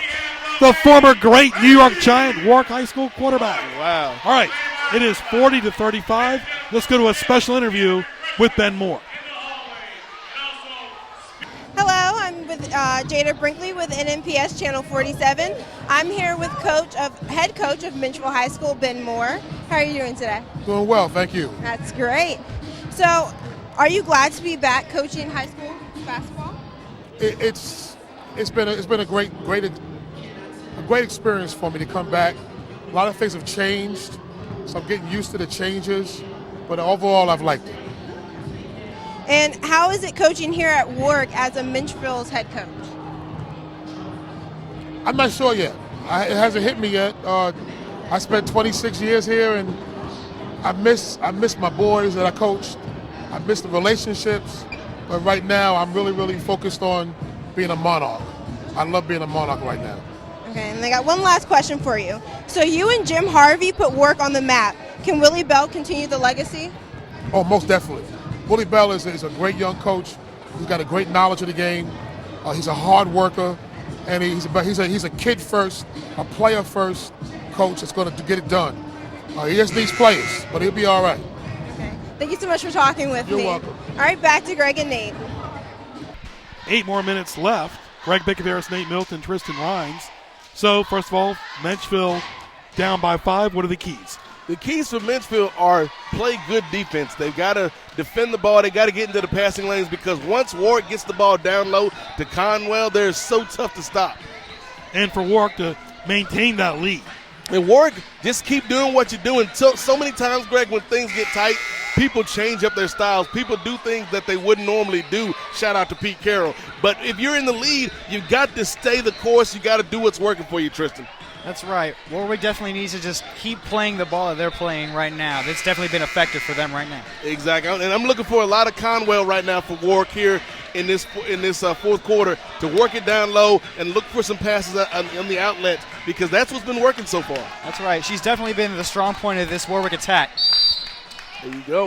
Speaker 1: The former great New York Giant Warwick High School quarterback.
Speaker 2: Wow.
Speaker 1: All right, it is 40-35. Let's go to a special interview with Ben Moore.
Speaker 7: Hello, I'm with Jada Brinkley with NMPS Channel 47. I'm here with head coach of Menchville High School, Ben Moore. How are you doing today?
Speaker 8: Doing well, thank you.
Speaker 7: That's great. So, are you glad to be back coaching high school basketball?
Speaker 8: It's been a great experience for me to come back. A lot of things have changed, so I'm getting used to the changes, but overall I've liked it.
Speaker 7: And how is it coaching here at Warwick as a Menchville's head coach?
Speaker 8: I'm not sure yet. It hasn't hit me yet. I spent 26 years here, and I miss my boys that I coached. I miss the relationships, but right now I'm really focused on being a Monarch. I love being a Monarch right now.
Speaker 7: Okay, and I got one last question for you. So you and Jim Harvey put Warwick on the map. Can Willie Bell continue the legacy?
Speaker 8: Oh, most definitely. Willie Bell is a great young coach. He's got a great knowledge of the game. He's a hard worker, and he's a kid first, a player first coach that's going to get it done. He just needs players, but he'll be all right.
Speaker 7: Okay. Thank you so much for talking with me.
Speaker 8: You're welcome.
Speaker 7: All right, back to Greg and Nate.
Speaker 1: 8 more minutes left. Greg Bickaveris, Nate Milton, Tristan Rhines. So, first of all, Menchville down by 5. What are the keys?
Speaker 2: The keys for Menchville are play good defense. They've got to defend the ball. They got to get into the passing lanes because once Warwick gets the ball down low to Conwell, they're so tough to stop.
Speaker 1: And for Warwick to maintain that lead.
Speaker 2: And Warwick, just keep doing what you're doing. So many times, Greg, when things get tight, people change up their styles. People do things that they wouldn't normally do. Shout out to Pete Carroll. But if you're in the lead, you've got to stay the course. You got to do what's working for you, Tristan.
Speaker 4: That's right. Warwick definitely needs to just keep playing the ball that they're playing right now. That's definitely been effective for them right now.
Speaker 2: Exactly. And I'm looking for a lot of Conwell right now for Warwick here in this fourth quarter to work it down low and look for some passes on the outlet because that's what's been working so far.
Speaker 4: That's right. She's definitely been the strong point of this Warwick attack.
Speaker 2: There you go.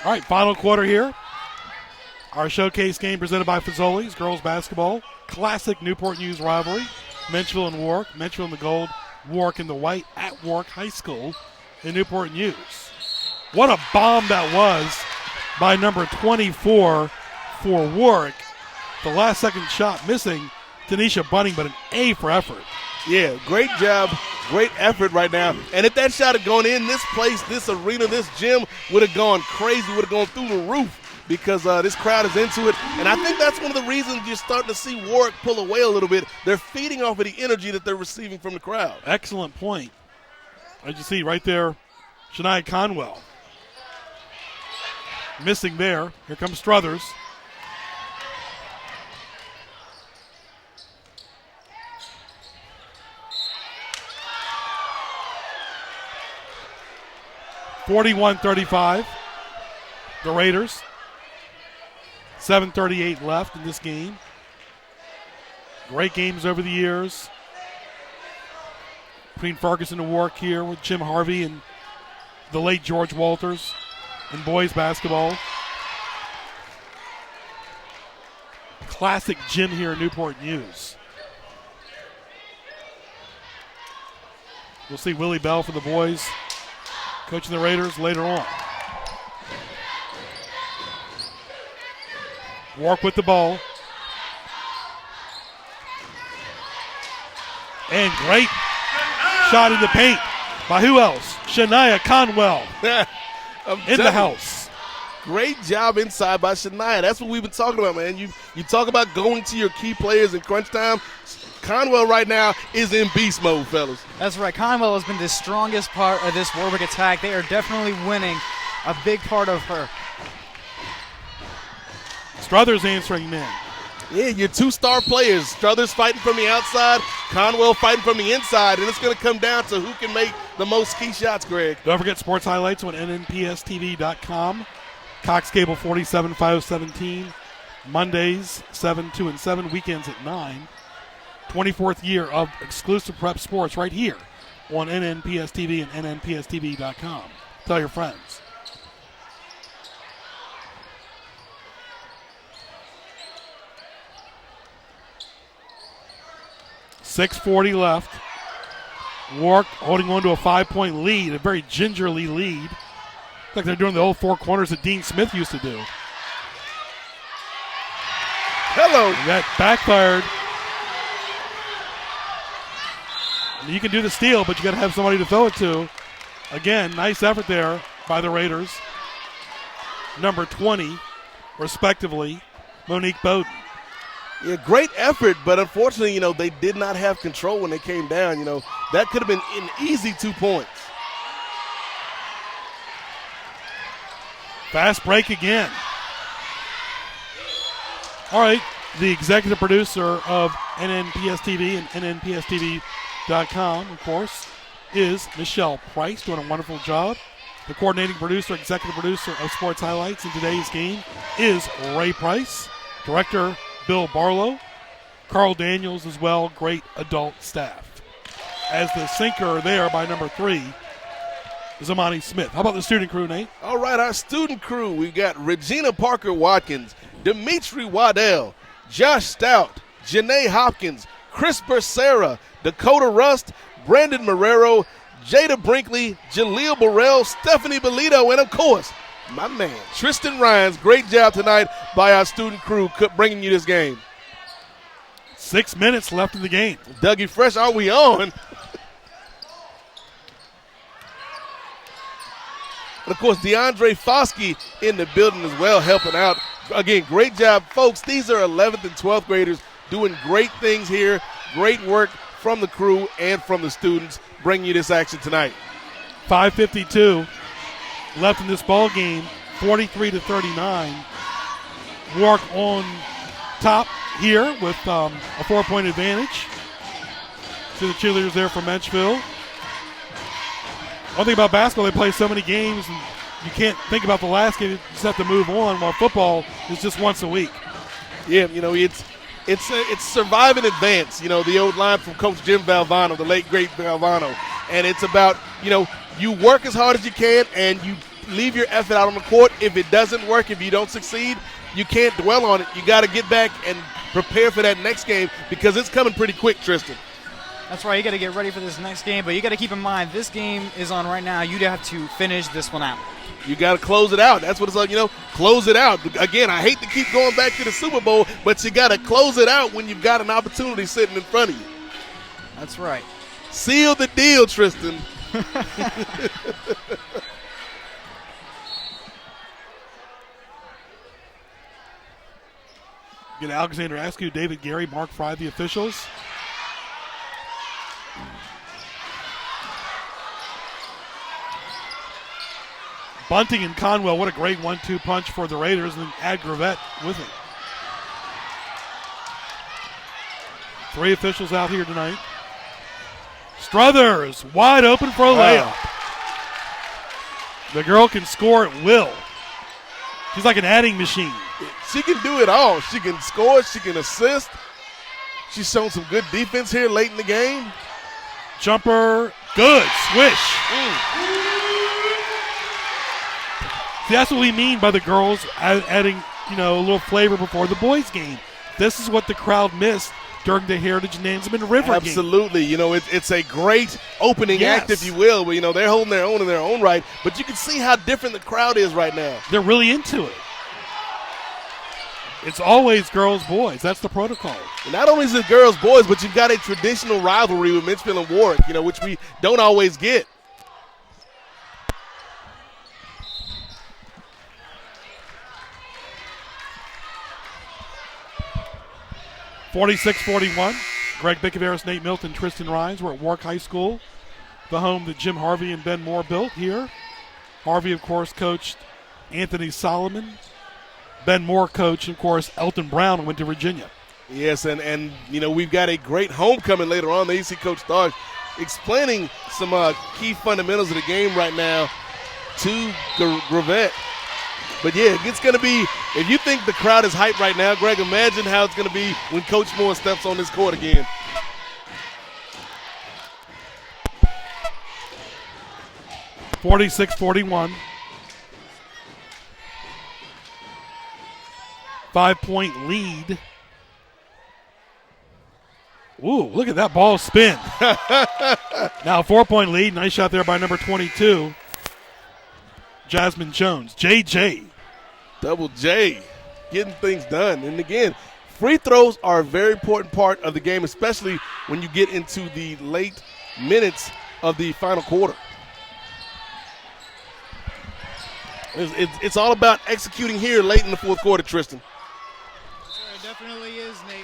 Speaker 1: All right, final quarter here. Our showcase game presented by Fazoli's Girls Basketball. Classic Newport News rivalry. Menchville and Warwick. Menchville in the gold, Warwick in the white at Warwick High School in Newport News. What a bomb that was by number 24 for Warwick. The last second shot missing Tanisha Bunning, but an A for effort.
Speaker 2: Yeah, great job, great effort right now. And if that shot had gone in, this place, this arena, this gym would have gone crazy, would have gone through the roof because this crowd is into it. And I think that's one of the reasons you're starting to see Warwick pull away a little bit. They're feeding off of the energy that they're receiving from the crowd.
Speaker 1: Excellent point. As you see right there, Shania Conwell. Missing there. Here comes Struthers. (41-35). The Raiders. 7:38 left in this game. Great games over the years between Ferguson and Warwick here with Jim Harvey and the late George Walters in boys basketball. Classic gym here in Newport News. We'll see Willie Bell for the boys coaching the Raiders later on. Warwick with the ball. And great shot in the paint by who else? Shania Conwell in the house.
Speaker 2: Great job inside by Shania. That's what we've been talking about, man. You talk about going to your key players in crunch time. Conwell right now is in beast mode, fellas.
Speaker 4: That's right. Conwell has been the strongest part of this Warwick attack. They are definitely winning a big part of her.
Speaker 1: Struthers answering men.
Speaker 2: Yeah, your two-star players. Struthers fighting from the outside, Conwell fighting from the inside, and it's going to come down to who can make the most key shots, Greg.
Speaker 1: Don't forget sports highlights on nnpstv.com. Cox Cable 47, 517. Mondays 7, 2, and 7. Weekends at 9. 24th year of exclusive prep sports right here on NNPSTV and nnpstv.com. Tell your friends. .640 left. Warwick holding on to a 5-point lead, a very gingerly lead. Like they're doing the old four corners that Dean Smith used to do.
Speaker 2: Hello.
Speaker 1: That backfired. You can do the steal, but you got to have somebody to throw it to. Again, nice effort there by the Raiders. Number 20, respectively, Monique Bowden.
Speaker 2: Yeah, great effort, but unfortunately, they did not have control when they came down. That could have been an easy 2 points.
Speaker 1: Fast break again. All right, the executive producer of NNPSTV and NNPSTV.com, of course, is Michelle Price, doing a wonderful job. The coordinating producer, executive producer of Sports Highlights in today's game is Ray Price. Director Bill Barlow. Carl Daniels as well, great adult staff. As the sinker there by number 3 is Amani Smith. How about the student crew, Nate?
Speaker 2: All right, our student crew, we've got Regina Parker-Watkins, Dimitri Waddell, Josh Stout, Janae Hopkins, Chris Becerra, Dakota Rust, Brandon Marrero, Jada Brinkley, Jaleel Burrell, Stephanie Belito, and, of course, my man, Tristan Ryans. Great job tonight by our student crew bringing you this game.
Speaker 1: 6 minutes left in the game.
Speaker 2: Dougie Fresh, are we on? But, of course, DeAndre Foskey in the building as well, helping out. Again, great job, folks. These are 11th and 12th graders doing great things here. Great work from the crew and from the students bringing you this action tonight.
Speaker 1: 5:52 left in this ball game, 43-39. Warwick on top here with a 4-point advantage. See the cheerleaders there from Menchville. One thing about basketball, they play so many games, and you can't think about the last game. You just have to move on, while football is just once a week.
Speaker 2: Yeah, it's survive and advance. The old line from Coach Jim Valvano, the late, great Valvano. And it's about, you work as hard as you can, and you leave your effort out on the court. If it doesn't work, if you don't succeed, you can't dwell on it. You got to get back and prepare for that next game because it's coming pretty quick, Tristan.
Speaker 4: That's right. You got to get ready for this next game, but you got to keep in mind this game is on right now. You have to finish this one out.
Speaker 2: You got to close it out. That's what it's like, close it out. Again, I hate to keep going back to the Super Bowl, but you got to close it out when you've got an opportunity sitting in front of you.
Speaker 4: That's right.
Speaker 2: Seal the deal, Tristan.
Speaker 1: Get Alexander Askew, David Gary, Mark Fry, the officials. Bunting and Conwell, what a great 1-2 punch for the Raiders, and then add Gravette with it. 3 officials out here tonight. Struthers, wide open for a layup. The girl can score at will. She's like an adding machine.
Speaker 2: She can do it all. She can score. She can assist. She's shown some good defense here late in the game.
Speaker 1: Jumper, good, swish. See, that's what we mean by the girls adding, a little flavor before the boys' game. This is what the crowd missed during the Heritage Nansemond River game.
Speaker 2: Absolutely. It's a great opening act, if you will. But, they're holding their own in their own right. But you can see how different the crowd is right now.
Speaker 1: They're really into it. It's always girls, boys. That's the protocol.
Speaker 2: And not only is it girls, boys, but you've got a traditional rivalry with Menchville and Warwick, which we don't always get.
Speaker 1: (46-41). Greg Bickaveris, Nate Milton, Tristan Rhines. We're at Warwick High School, the home that Jim Harvey and Ben Moore built here. Harvey, of course, coached Anthony Solomon. Ben Moore coached, of course, Elton Brown, and went to Virginia.
Speaker 2: Yes, and we've got a great homecoming later on. The AC Coach Stark explaining some key fundamentals of the game right now to Gravette. But, yeah, it's going to be – if you think the crowd is hyped right now, Greg, imagine how it's going to be when Coach Moore steps on this court again.
Speaker 1: (46-41). 5-point lead. Ooh, look at that ball spin. Now 4-point lead. Nice shot there by number 22, Jasmine Jones. JJ.
Speaker 2: Double J, getting things done. And again, free throws are a very important part of the game, especially when you get into the late minutes of the final quarter. It's all about executing here late in the fourth quarter, Tristan.
Speaker 4: Sure, it definitely is, Nate.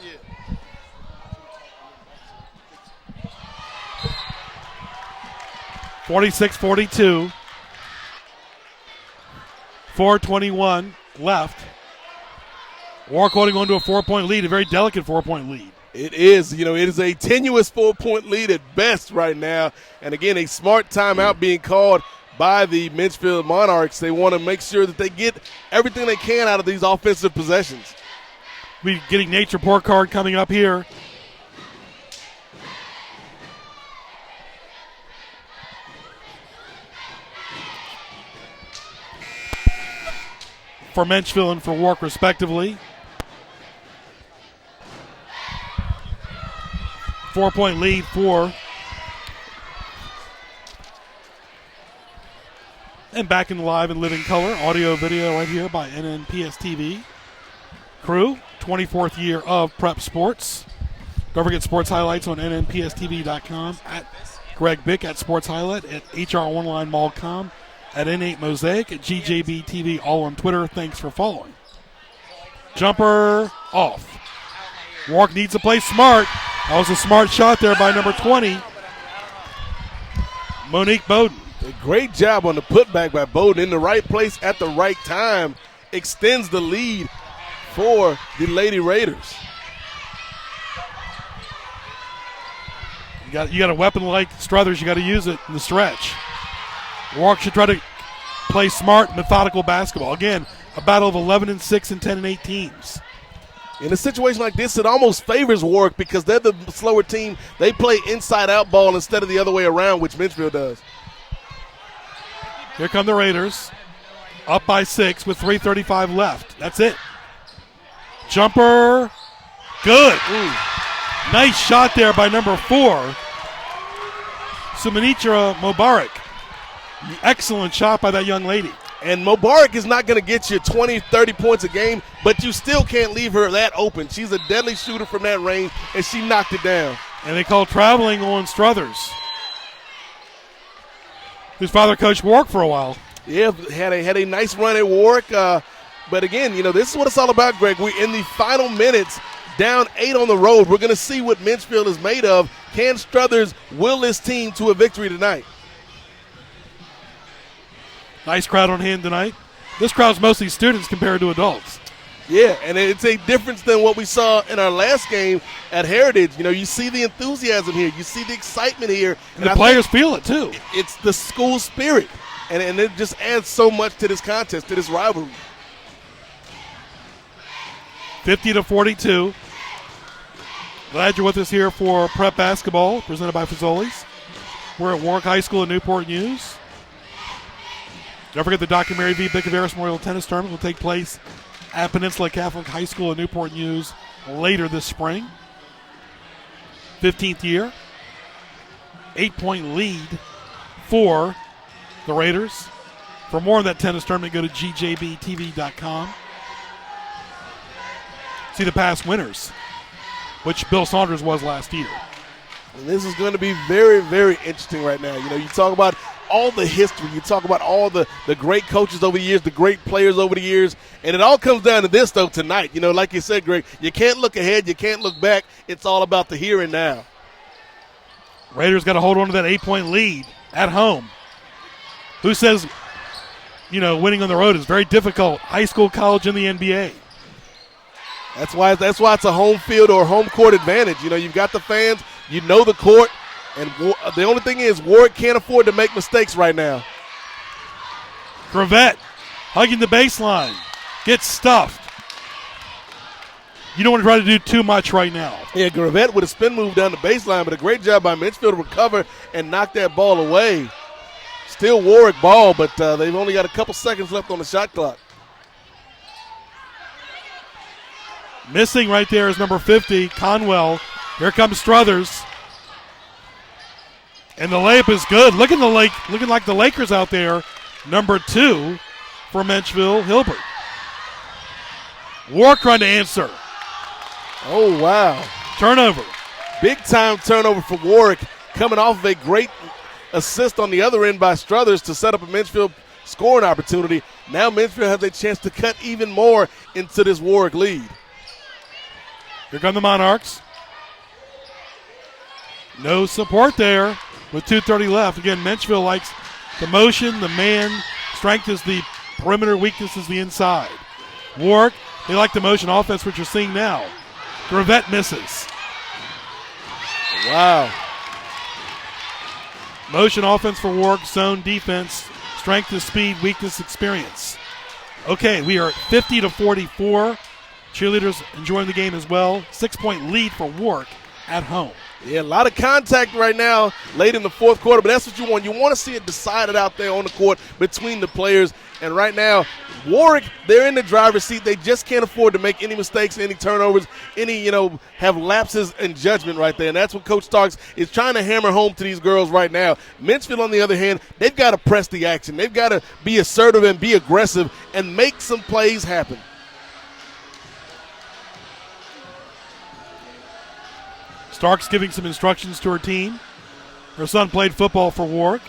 Speaker 1: Yeah. 46-42. 4:21 left. Warwick holding on to a 4-point lead, a very delicate 4-point lead.
Speaker 2: It is. It is a tenuous 4-point lead at best right now. And again, a smart timeout being called by the Menchville Monarchs. They want to make sure that they get everything they can out of these offensive possessions.
Speaker 1: We're getting Nate's report card coming up here. For Menchville and for Warwick, respectively. 4-point lead for. And back in live and living color, audio video right here by NNPS TV. Crew, 24th year of Prep Sports. Don't forget sports highlights on nnpstv.com, at Greg Bick at Sports Highlight, at HROnline.com, at N8 Mosaic, at GJB TV, all on Twitter. Thanks for following. Jumper off. Warwick needs to play smart. That was a smart shot there by number 20, Monique Bowden.
Speaker 2: A great job on the putback by Bowden in the right place at the right time. Extends the lead for the Lady Raiders.
Speaker 1: You got a weapon like Struthers, you got to use it in the stretch. Warwick should try to play smart, methodical basketball. Again, a battle of 11-6 and 10-8 teams.
Speaker 2: In a situation like this, it almost favors Warwick because they're the slower team. They play inside-out ball instead of the other way around, which Menchville does.
Speaker 1: Here come the Raiders, up by 6 with 3:35 left. That's it. Jumper, good. Ooh. Nice shot there by number 4, Sumanitra Mubarak. Excellent shot by that young lady.
Speaker 2: And Mubarak is not going to get you 20, 30 points a game, but you still can't leave her that open. She's a deadly shooter from that range, and she knocked it down.
Speaker 1: And they call traveling on Struthers. His father coached Warwick for a while.
Speaker 2: Yeah, had a nice run at Warwick. But again, this is what it's all about, Greg. We're in the final minutes, down 8 on the road. We're going to see what Menchville is made of. Can Struthers will this team to a victory tonight?
Speaker 1: Nice crowd on hand tonight. This crowd's mostly students compared to adults.
Speaker 2: Yeah, and it's a difference than what we saw in our last game at Heritage. You see the enthusiasm here. You see the excitement here.
Speaker 1: And the players feel it, too.
Speaker 2: It's the school spirit, and it just adds so much to this contest, to this rivalry.
Speaker 1: 50-42. Glad you're with us here for Prep Basketball, presented by Fazoli's. We're at Warwick High School in Newport News. Don't forget the Dr. Mary V. Bickaveris Memorial Tennis Tournament will take place at Peninsula Catholic High School in Newport News later this spring. 15th year. 8-point lead for the Raiders. For more on that tennis tournament, go to gjbtv.com. See the past winners, which Bill Saunders was last year.
Speaker 2: And this is going to be very, very interesting right now. You talk about all the history. You talk about all the great coaches over the years, the great players over the years. And it all comes down to this, though, tonight. Like you said, Greg, you can't look ahead. You can't look back. It's all about the here and now.
Speaker 1: Raiders got to hold on to that 8-point lead at home. Who says, winning on the road is very difficult? High school, college, and the NBA.
Speaker 2: That's why it's a home field or home court advantage. You've got the fans. You know the court. And the only thing is, Warwick can't afford to make mistakes right now.
Speaker 1: Gravette hugging the baseline. Gets stuffed. You don't want to try to do too much right now.
Speaker 2: Yeah, Gravette with a spin move down the baseline, but a great job by Menchville to recover and knock that ball away. Still Warwick ball, but they've only got a couple seconds left on the shot clock.
Speaker 1: Missing right there is number 50, Conwell. Here comes Struthers. And the layup is good. Looking like the Lakers out there. Number 2 for Menchville, Hilbert. Warwick trying to answer.
Speaker 2: Oh, wow.
Speaker 1: Turnover.
Speaker 2: Big time turnover for Warwick, coming off of a great assist on the other end by Struthers to set up a Menchville scoring opportunity. Now Menchville has a chance to cut even more into this Warwick lead.
Speaker 1: Here come the Monarchs. No support there with 2:30 left. Again, Menchville likes the motion, the man. Strength is the perimeter, weakness is the inside. Warwick, they like the motion offense, which you're seeing now. Gravette misses.
Speaker 2: Wow.
Speaker 1: Motion offense for Warwick, zone defense. Strength is speed, weakness experience. Okay, we are 50-44. Cheerleaders enjoying the game as well. 6-point lead for Warwick at home.
Speaker 2: Yeah, a lot of contact right now late in the fourth quarter, but that's what you want. You want to see it decided out there on the court between the players. And right now, Warwick, they're in the driver's seat. They just can't afford to make any mistakes, any turnovers, have lapses in judgment right there. And that's what Coach Starks is trying to hammer home to these girls right now. Menchville, on the other hand, they've got to press the action. They've got to be assertive and be aggressive and make some plays happen.
Speaker 1: Starks giving some instructions to her team. Her son played football for Warwick.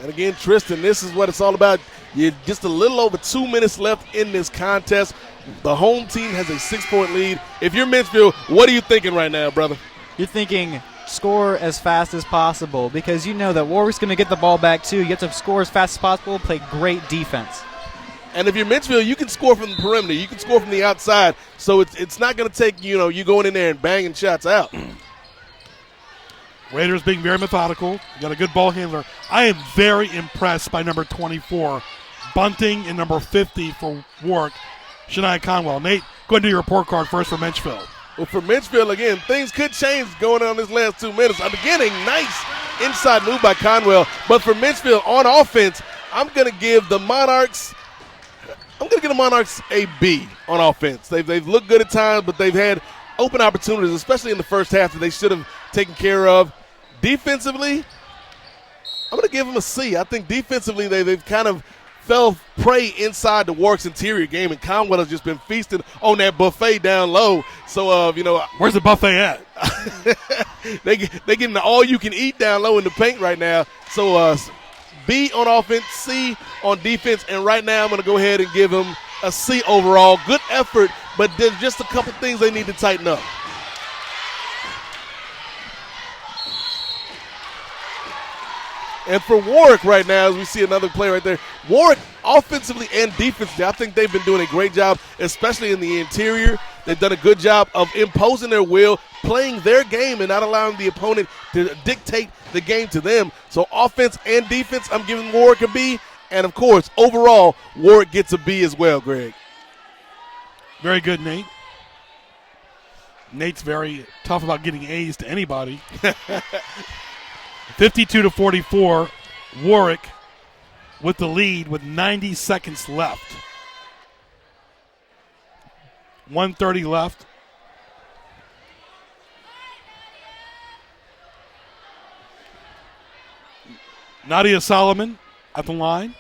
Speaker 2: And again, Tristan, this is what it's all about. You're just a little over 2 minutes left in this contest. The home team has a 6-point lead. If you're Menchville, what are you thinking right now, brother?
Speaker 4: You're thinking score as fast as possible because you know that Warwick's going to get the ball back too. You have to score as fast as possible, play great defense.
Speaker 2: And if you're Menchville, you can score from the perimeter. You can score from the outside. So it's not going to take, you going in there and banging shots out.
Speaker 1: Raiders being very methodical. You got a good ball handler. I am very impressed by number 24, Bunting, and number 50 for Warwick, Shania Conwell. Nate, go ahead and do your report card first for Menchville.
Speaker 2: Well, for Menchville, again, things could change going on this last 2 minutes. I'm beginning nice inside move by Conwell. But for Menchville on offense, I'm going to give the Monarchs a B on offense. They've looked good at times, but they've had open opportunities, especially in the first half, that they should have taken care of. Defensively, I'm going to give them a C. I think defensively they've kind of fell prey inside the Warwick's interior game, and Conwell has just been feasting on that buffet down low. So,
Speaker 1: where's the buffet at?
Speaker 2: they getting the all-you-can-eat down low in the paint right now. So, B on offense, C on defense, and right now I'm going to go ahead and give him a C overall. Good effort, but there's just a couple things they need to tighten up. And for Warwick right now, as we see another play right there, Warwick offensively and defensively, I think they've been doing a great job, especially in the interior. They've done a good job of imposing their will, playing their game, and not allowing the opponent to dictate the game to them. So offense and defense, I'm giving Warwick a B. And, of course, overall, Warwick gets a B as well, Greg.
Speaker 1: Very good, Nate. Nate's very tough about getting A's to anybody. 52-44, Warwick with the lead with 90 seconds left. 1:30 left. Nadia Solomon at the line.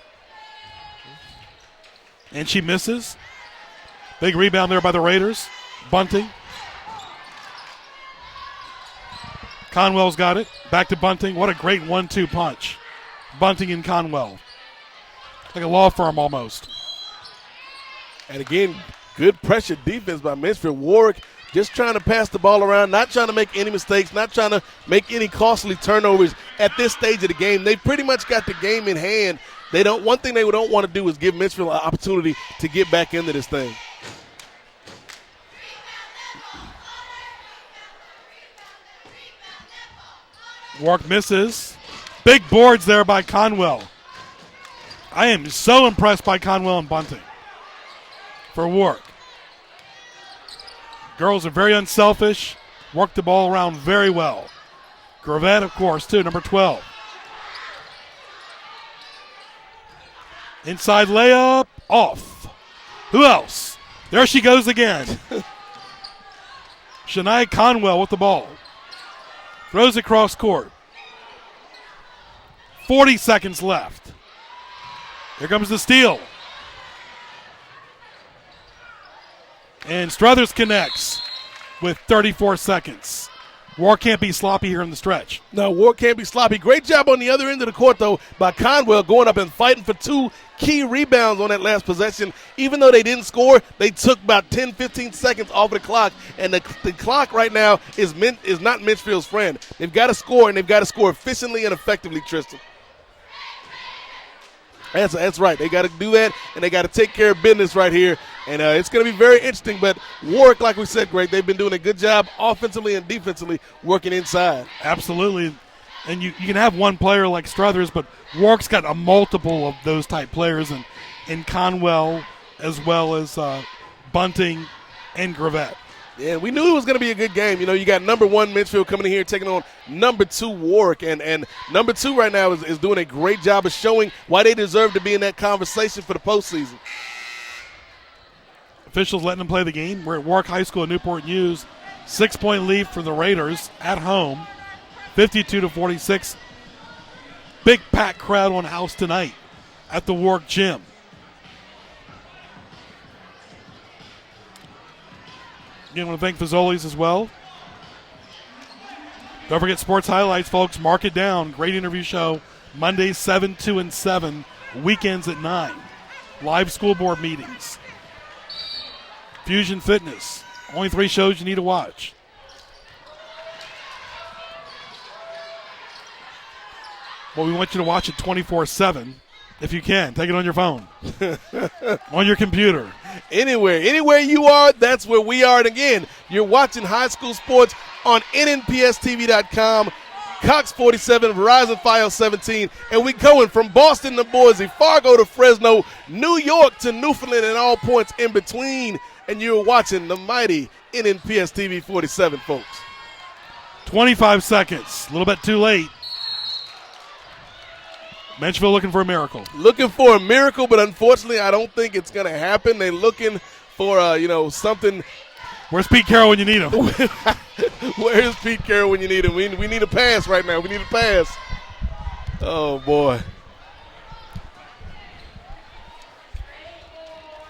Speaker 1: And she misses. Big rebound there by the Raiders. Bunting. Conwell's got it. Back to Bunting. What a great 1-2 punch. Bunting and Conwell. Like a law firm almost.
Speaker 2: And again, good pressure defense by Menchville. Warwick just trying to pass the ball around, not trying to make any mistakes, not trying to make any costly turnovers at this stage of the game. They pretty much got the game in hand. One thing they don't want to do is give Menchville an opportunity to get back into this thing.
Speaker 1: Warwick misses. Big boards there by Conwell. I am so impressed by Conwell and Bunting for Warwick. Girls are very unselfish, work the ball around very well. Gravette, of course, too, number 12. Inside layup, off. Who else? There she goes again. Shania Conwell with the ball. Throws it cross court. 40 seconds left. Here comes the steal. And Struthers connects with 34 seconds. Warwick can't be sloppy here in the stretch.
Speaker 2: No, Warwick can't be sloppy. Great job on the other end of the court, though, by Conwell going up and fighting for 2 key rebounds on that last possession. Even though they didn't score, they took about 10, 15 seconds off of the clock. And the clock right now is not Menchville's friend. They've got to score, and they've got to score efficiently and effectively, Tristan. That's right. They got to do that, and they got to take care of business right here. And it's going to be very interesting. But Warwick, like we said, Greg, they've been doing a good job offensively and defensively working inside.
Speaker 1: Absolutely. And you can have one player like Struthers, but Warwick's got a multiple of those type players, and in Conwell as well as Bunting and Gravette.
Speaker 2: Yeah, we knew it was going to be a good game. You know, you got number 1 Menchville coming in here taking on number 2 Warwick. And number 2 right now is doing a great job of showing why they deserve to be in that conversation for the postseason.
Speaker 1: Officials letting them play the game. We're at Warwick High School in Newport News. 6-point lead for the Raiders at home. 52-46. Big packed crowd on house tonight at the Warwick Gym. Again, I want to thank Fazoli's as well. Don't forget sports highlights, folks. Mark it down. Great interview show. Mondays 7, 2, and 7. Weekends at 9. Live school board meetings. Fusion Fitness. Only 3 shows you need to watch. Well, we want you to watch it 24/7 if you can. Take it on your phone. On your computer.
Speaker 2: Anywhere you are, that's where we are. And again, you're watching high school sports on nnpstv.com, Cox 47, Verizon Fios 17, and we going from Boston to Boise, Fargo to Fresno, New York to Newfoundland, and all points in between. And you're watching the mighty NNPS TV 47, folks.
Speaker 1: 25 seconds. A little bit too late. Menchville looking for a miracle.
Speaker 2: Looking for a miracle, but unfortunately, I don't think it's going to happen. They're looking for, something.
Speaker 1: Where's Pete Carroll when you need him?
Speaker 2: Where's Pete Carroll when you need him? We need a pass right now. We need a pass. Oh, boy.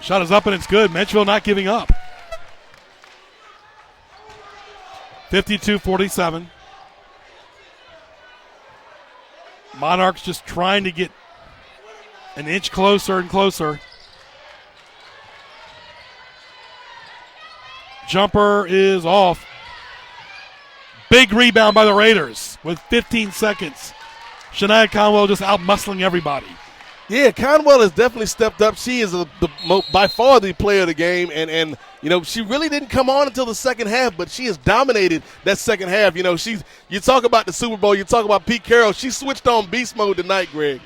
Speaker 1: Shot is up and it's good. Menchville not giving up. 52-47. Monarchs just trying to get an inch closer and closer. Jumper is off. Big rebound by the Raiders with 15 seconds. Shania Conwell just out-muscling everybody.
Speaker 2: Yeah, Conwell has definitely stepped up. She is by far the player of the game, and she really didn't come on until the second half, but she has dominated that second half. You talk about the Super Bowl, you talk about Pete Carroll. She switched on beast mode tonight, Greg.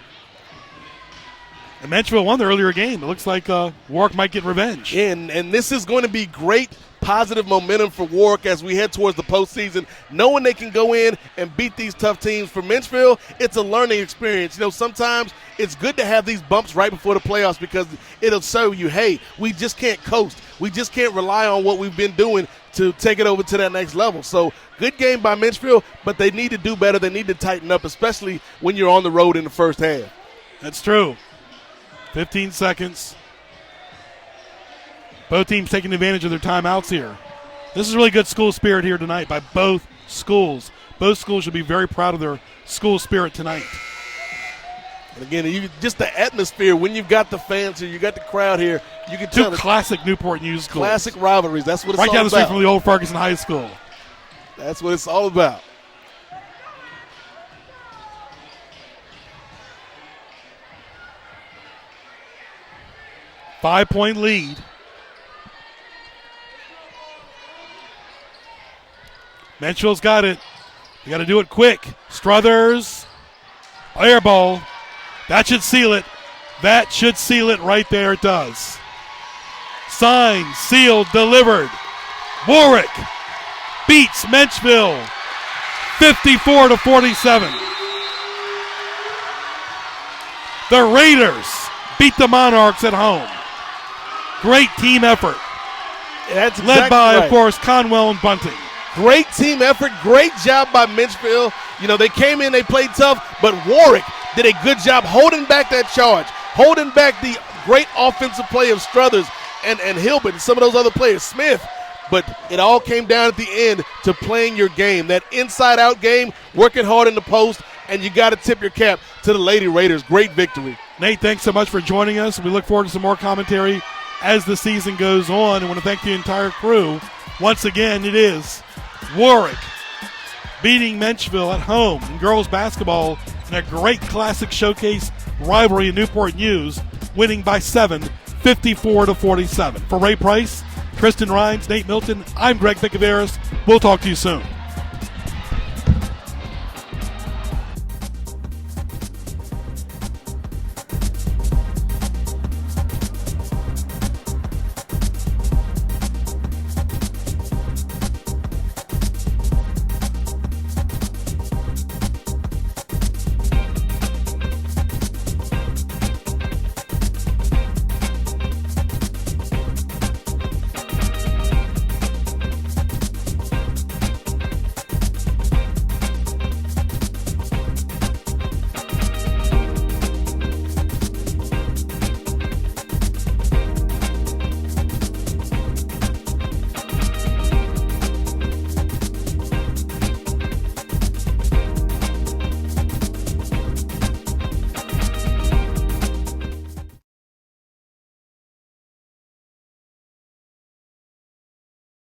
Speaker 1: And Menchville won the earlier game. It looks like Warwick might get revenge.
Speaker 2: Yeah, and this is going to be great positive momentum for Warwick as we head towards the postseason, knowing they can go in and beat these tough teams. For Menchville, it's a learning experience. Sometimes it's good to have these bumps right before the playoffs because it'll show you, hey, we just can't coast. We just can't rely on what we've been doing to take it over to that next level. So good game by Menchville, but they need to do better. They need to tighten up, especially when you're on the road in the first half.
Speaker 1: That's true. 15 seconds. Both teams taking advantage of their timeouts here. This is really good school spirit here tonight by both schools. Both schools should be very proud of their school spirit tonight.
Speaker 2: And again, just the atmosphere when you've got the fans here, you got the crowd here, you can tell.
Speaker 1: Two classic Newport News schools.
Speaker 2: Classic rivalries. That's what it's all about.
Speaker 1: Right down the street from the old Ferguson High School.
Speaker 2: That's what it's all about.
Speaker 1: Five-point lead. Menchville's got it. You got to do it quick. Struthers, air ball. That should seal it. That should seal it right there. It does. Signed, sealed, delivered. Warwick beats Menchville 54-47. The Raiders beat the Monarchs at home. Great team effort.
Speaker 2: That's
Speaker 1: led by,
Speaker 2: right.
Speaker 1: Of course, Conwell and Bunting.
Speaker 2: Great team effort. Great job by Menchville. They came in, they played tough, but Warwick did a good job holding back that charge, holding back the great offensive play of Struthers and Hilbert and some of those other players, Smith. But it all came down at the end to playing your game, that inside-out game, working hard in the post, and you got to tip your cap to the Lady Raiders. Great victory.
Speaker 1: Nate, thanks so much for joining us. We look forward to some more commentary as the season goes on. I want to thank the entire crew. Once again, it is Warwick beating Menchville at home in girls basketball in a great classic showcase rivalry in Newport News, winning by 7, 54-47. For Ray Price, Kristen Rhines, Nate Milton, I'm Greg Picaveras. We'll talk to you soon.